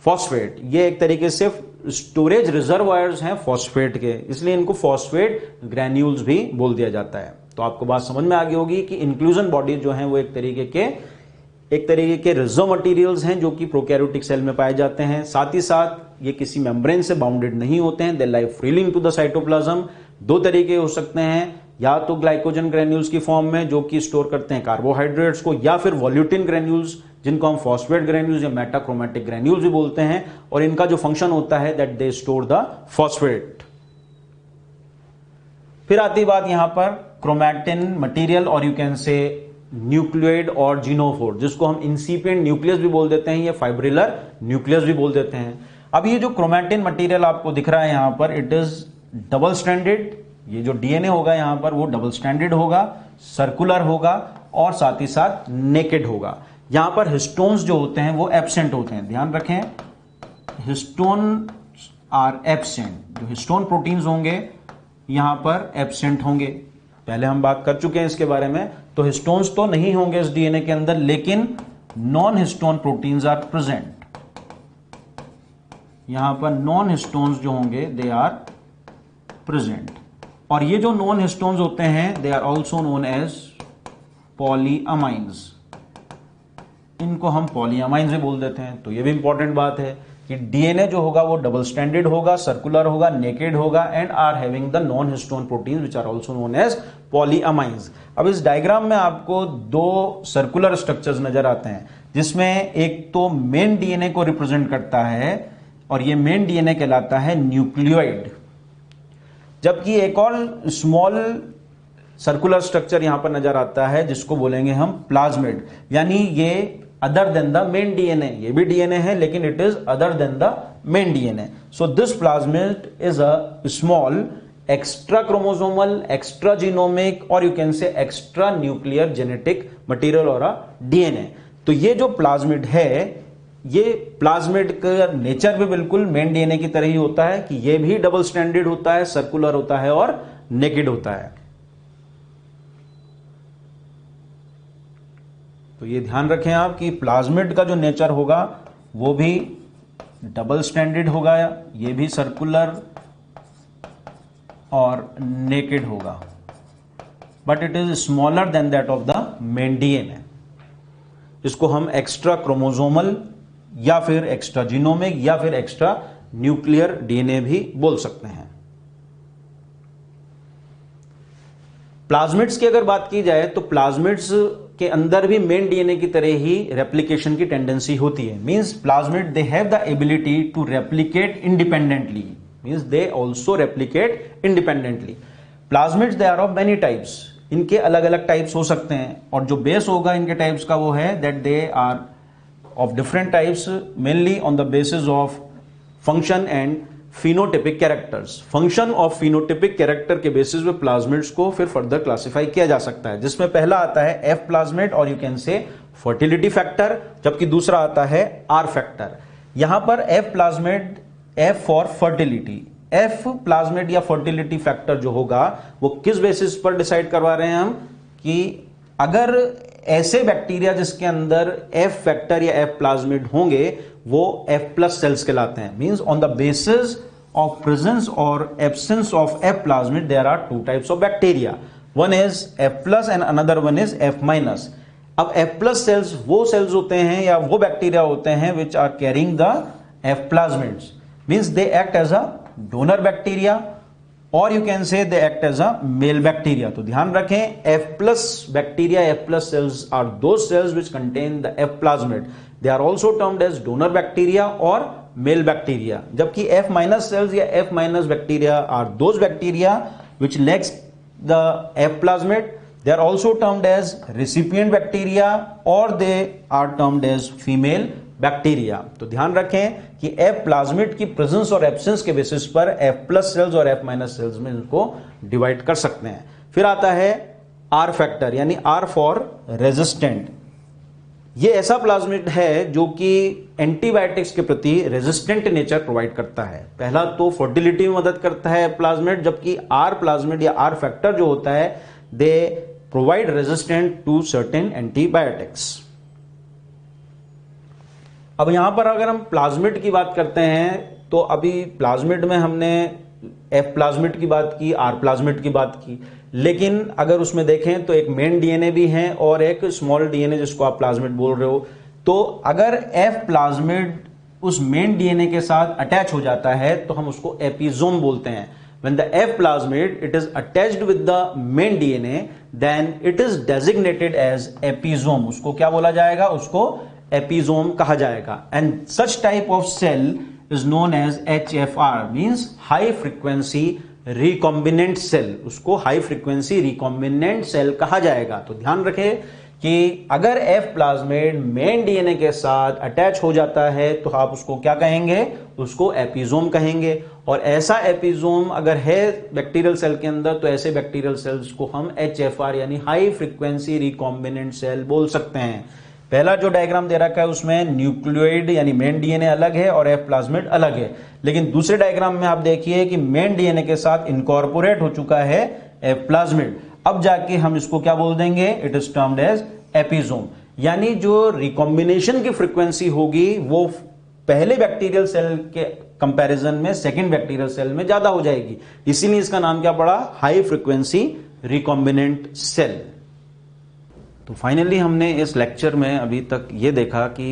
phosphate. ये एक तरीके से स्टोरेज रिजर्वायर्स हैं फॉस्फेट के, इसलिए इनको फॉस्फेट ग्रैन्यूल्स भी बोल दिया जाता है. तो आपको बात समझ में आ गई होगी कि इंक्लूजन बॉडी जो है वो एक तरीके के रिजर्व मटेरियल्स हैं जो कि प्रोकैरियोटिक सेल में पाए जाते हैं. साथ ही साथ ये किसी मेम्ब्रेन से बाउंडेड नहीं होते हैं. दे लाई फ्रीली इनटू द साइटोप्लाज्म. दो तरीके हो सकते हैं, या तो ग्लाइकोजन ग्रैन्यूल्स की फॉर्म में जो कि स्टोर करते हैं कार्बोहाइड्रेट्स को, या फिर वोल्यूटिन ग्रैन्यूल्स जिनको हम फॉस्फेट ग्रैन्यूल्स या मेटाक्रोमैटिक ग्रैन्यूल्स भी बोलते हैं. और इनका जो फंक्शन होता है that they store the phosphate. फिर आती बात यहां पर क्रोमैटिन मटेरियल और यू कैन से न्यूक्लियोइड और जीनोफोर, जिसको हम इंसिपिएंट न्यूक्लियस भी बोल देते हैं या फाइब्रिलर न्यूक्लियस भी बोल देते हैं. अब ये जो क्रोमैटिन मटेरियल आपको दिख रहा है यहां पर, इट इज डबल स्टैंडर्ड. ये जो डीएनए होगा यहां पर वो डबल स्टैंडर्ड होगा, सर्कुलर होगा और साथ ही साथ नेकेड होगा. यहां पर हिस्टोन्स जो होते हैं वो एब्सेंट होते हैं. ध्यान रखें, हिस्टोन आर एब्सेंट. जो हिस्टोन प्रोटीन्स होंगे यहां पर एब्सेंट होंगे. पहले हम बात कर चुके हैं इसके बारे में. तो हिस्टोन्स तो नहीं होंगे इस डीएनए के अंदर, लेकिन non histone proteins are present. यहां पर नॉन हिस्टोन्स जो होंगे दे आर प्रेजेंट. और ये जो नॉन हिस्टोन्स होते हैं they are also known as polyamines. इनको हम पॉलीअमाइंस भी बोल देते हैं. तो ये भी इंपॉर्टेंट बात है कि डीएनए जो होगा वो डबल स्टैंडर्ड होगा, सर्कुलर होगा, नेकेड होगा and are having the non histone proteins which are also known as polyamines. अब इस डायग्राम में आपको दो सर्कुलर स्ट्रक्चर्स नजर आते हैं, जिसमें एक तो मेन डीएनए को रिप्रेजेंट करता है और ये मेन डीएनए कहलाता है न्यूक्लियोइड. जबकि एक और स्मॉल सर्कुलर स्ट्रक्चर यहां पर नजर आता है जिसको बोलेंगे हम प्लाज्मिड. यानी ये other than the main DNA, ये भी डीएनए है लेकिन it is other than the main DNA. So this plasmid is a small extra chromosomal, extra genomic और you can say extra nuclear genetic material और a DNA. तो ये जो plasmid है, ये प्लाज्मिड का नेचर भी बिल्कुल मेन डीएनए की तरह ही होता है कि ये भी डबल स्टैंडर्ड होता है, सर्कुलर होता है और नेकेड होता है. तो ये ध्यान रखें आप कि प्लाज्मिड का जो नेचर होगा वो भी डबल स्टैंडर्ड होगा, ये भी सर्कुलर और नेकेड होगा, but it is smaller than that of the main DNA. इसको हम एक्स्ट्रा क्रोमोसोमल या फिर एक्स्ट्रा जीनोमिक या फिर एक्स्ट्रा न्यूक्लियर डीएनए भी बोल सकते हैं. प्लाज्मिड्स की अगर बात की जाए तो प्लाज्मिड्स के अंदर भी मेन डीएनए की तरह ही रेप्लिकेशन की टेंडेंसी होती है. Means plasmid they have the ability to replicate independently. Means they also replicate independently. Plasmids they are of many types. इनके अलग अलग टाइप्स हो सकते हैं और जो बेस होगा इनके टाइप्स का वो है that they are of different types mainly on the basis of function and phenotypic characters. Function और फिनोटिपिक कैरेक्टर के बेसिस पे प्लाज्मिड्स को फिर फर्दर क्लासिफाई किया जा सकता है, जिसमें पहला आता है एफ प्लाज्मिड और यू कैन से फर्टिलिटी फैक्टर, जबकि दूसरा आता है आर फैक्टर. यहां पर F plasmid, F for fertility, F plasmid या फर्टिलिटी फैक्टर जो होगा वो किस बेसिस पर डिसाइड करवा रहे हैं हम, कि अगर ऐसे बैक्टीरिया जिसके अंदर एफ फैक्टर या एफ प्लाज्मिड होंगे वो एफ प्लस सेल्स कहलाते हैं। Means on the basis of presence और absence of F plasmid there are two types of bacteria, one is F plus and another one is F minus. अब F plus cells वो cells होते हैं या वो bacteria होते हैं which are carrying the F plasmids, means they act as a donor bacteria और you can say they act as a male bacteria. तो ध्यान रखें, F plus bacteria, F plus cells are those cells which contain the F plasmid, they are also termed as donor bacteria और male bacteria. जबकि F minus cells या F minus bacteria are those bacteria which lacks the F plasmid, they are also termed as recipient bacteria or they are termed as female bacteria। तो ध्यान रखें कि F plasmid की presence और absence के basis पर F plus sales और F minus cells में इनको डिवाइड कर सकते हैं। फिर आता है R फैक्टर यानी R फॉर रेजिस्टेंट। ये ऐसा प्लाज्मिड है जो कि एंटीबायोटिक्स के प्रति रेजिस्टेंट नेचर प्रोवाइड करता है। पहला तो फर्टिलिटी में मदद करता है प्लाज्मिड, जबकि R प्लाज्मिड या R फैक्टर जो होता है दे provide resistant to certain antibiotics। अब यहां पर अगर हम प्लाज्मिड की बात करते हैं तो अभी प्लाज्मिड में हमने एफ प्लाज्मिड की बात की, आर प्लाज्मिड की बात की, लेकिन अगर उसमें देखें तो एक मेन डीएनए भी है और एक स्मॉल डीएनए जिसको आप प्लाज्मिड बोल रहे हो। तो अगर एफ प्लाज्मिड उस मेन डीएनए के साथ अटैच हो जाता है तो हम उसको एपिसोम बोलते हैं। When the F plasmid it is attached with the main DNA, then it is designated as episome। उसको क्या बोला जाएगा? उसको episome कहा जाएगा। And such type of cell is known as HFR, means high frequency recombinant cell। उसको high frequency recombinant cell कहा जाएगा। तो ध्यान रखें कि अगर F प्लाज्मिड मेन डीएनए के साथ अटैच हो जाता है तो आप उसको क्या कहेंगे? उसको एपिसोम कहेंगे। और ऐसा एपिसोम अगर है बैक्टीरियल सेल के अंदर तो ऐसे बैक्टीरियल सेल्स को हम HFR यानी हाई फ्रीक्वेंसी रिकॉम्बिनेंट सेल बोल सकते हैं। पहला जो डायग्राम दे रखा है उसमें न्यूक्लियोइड यानी मेन डीएनए अलग है और F प्लाज्मिड अलग है, लेकिन दूसरे डायग्राम में आप देखिए कि मेन डीएनए के साथ इनकॉर्पोरेट हो चुका है F प्लाज्मिड। अब जाके हम इसको क्या बोल देंगे? It is termed as episome. यानी जो रिकॉम्बिनेशन की फ्रीक्वेंसी होगी वो पहले बैक्टीरियल सेल के कंपैरिजन में सेकंड बैक्टीरियल सेल में ज्यादा हो जाएगी, इसीलिए इसका नाम क्या पड़ा? High frequency recombinant cell. तो फाइनली हमने इस लेक्चर में अभी तक ये देखा कि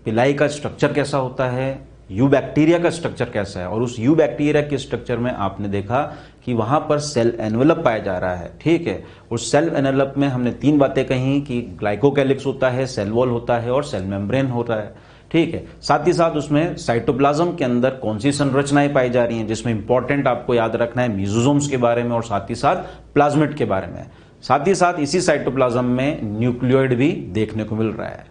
पिलाई का स्ट्रक्चर कैसा होता है, यू बैक्टीरिया का स्ट्रक्चर कैसा है, और उस यू बैक्टीरिया के स्ट्रक्चर में आपने देखा कि वहां पर सेल एनवेलप पाया जा रहा है। ठीक है, उस सेल एनवेलप में हमने तीन बातें कही कि ग्लाइकोकैलिक्स होता है, सेल वॉल होता है और सेल मेम्ब्रेन होता है। ठीक है, साथ ही साथ उसमें साइटोप्लाज्म के अंदर कौन सी संरचनाएं पाई जा रही हैं, जिसमें इंपॉर्टेंट आपको याद रखना है मेसोसोम्स के बारे में और साथ ही साथ प्लाज्मिड के बारे में। साथ ही साथ इसी साइटोप्लाज्म में न्यूक्लियोइड भी देखने को मिल रहा है।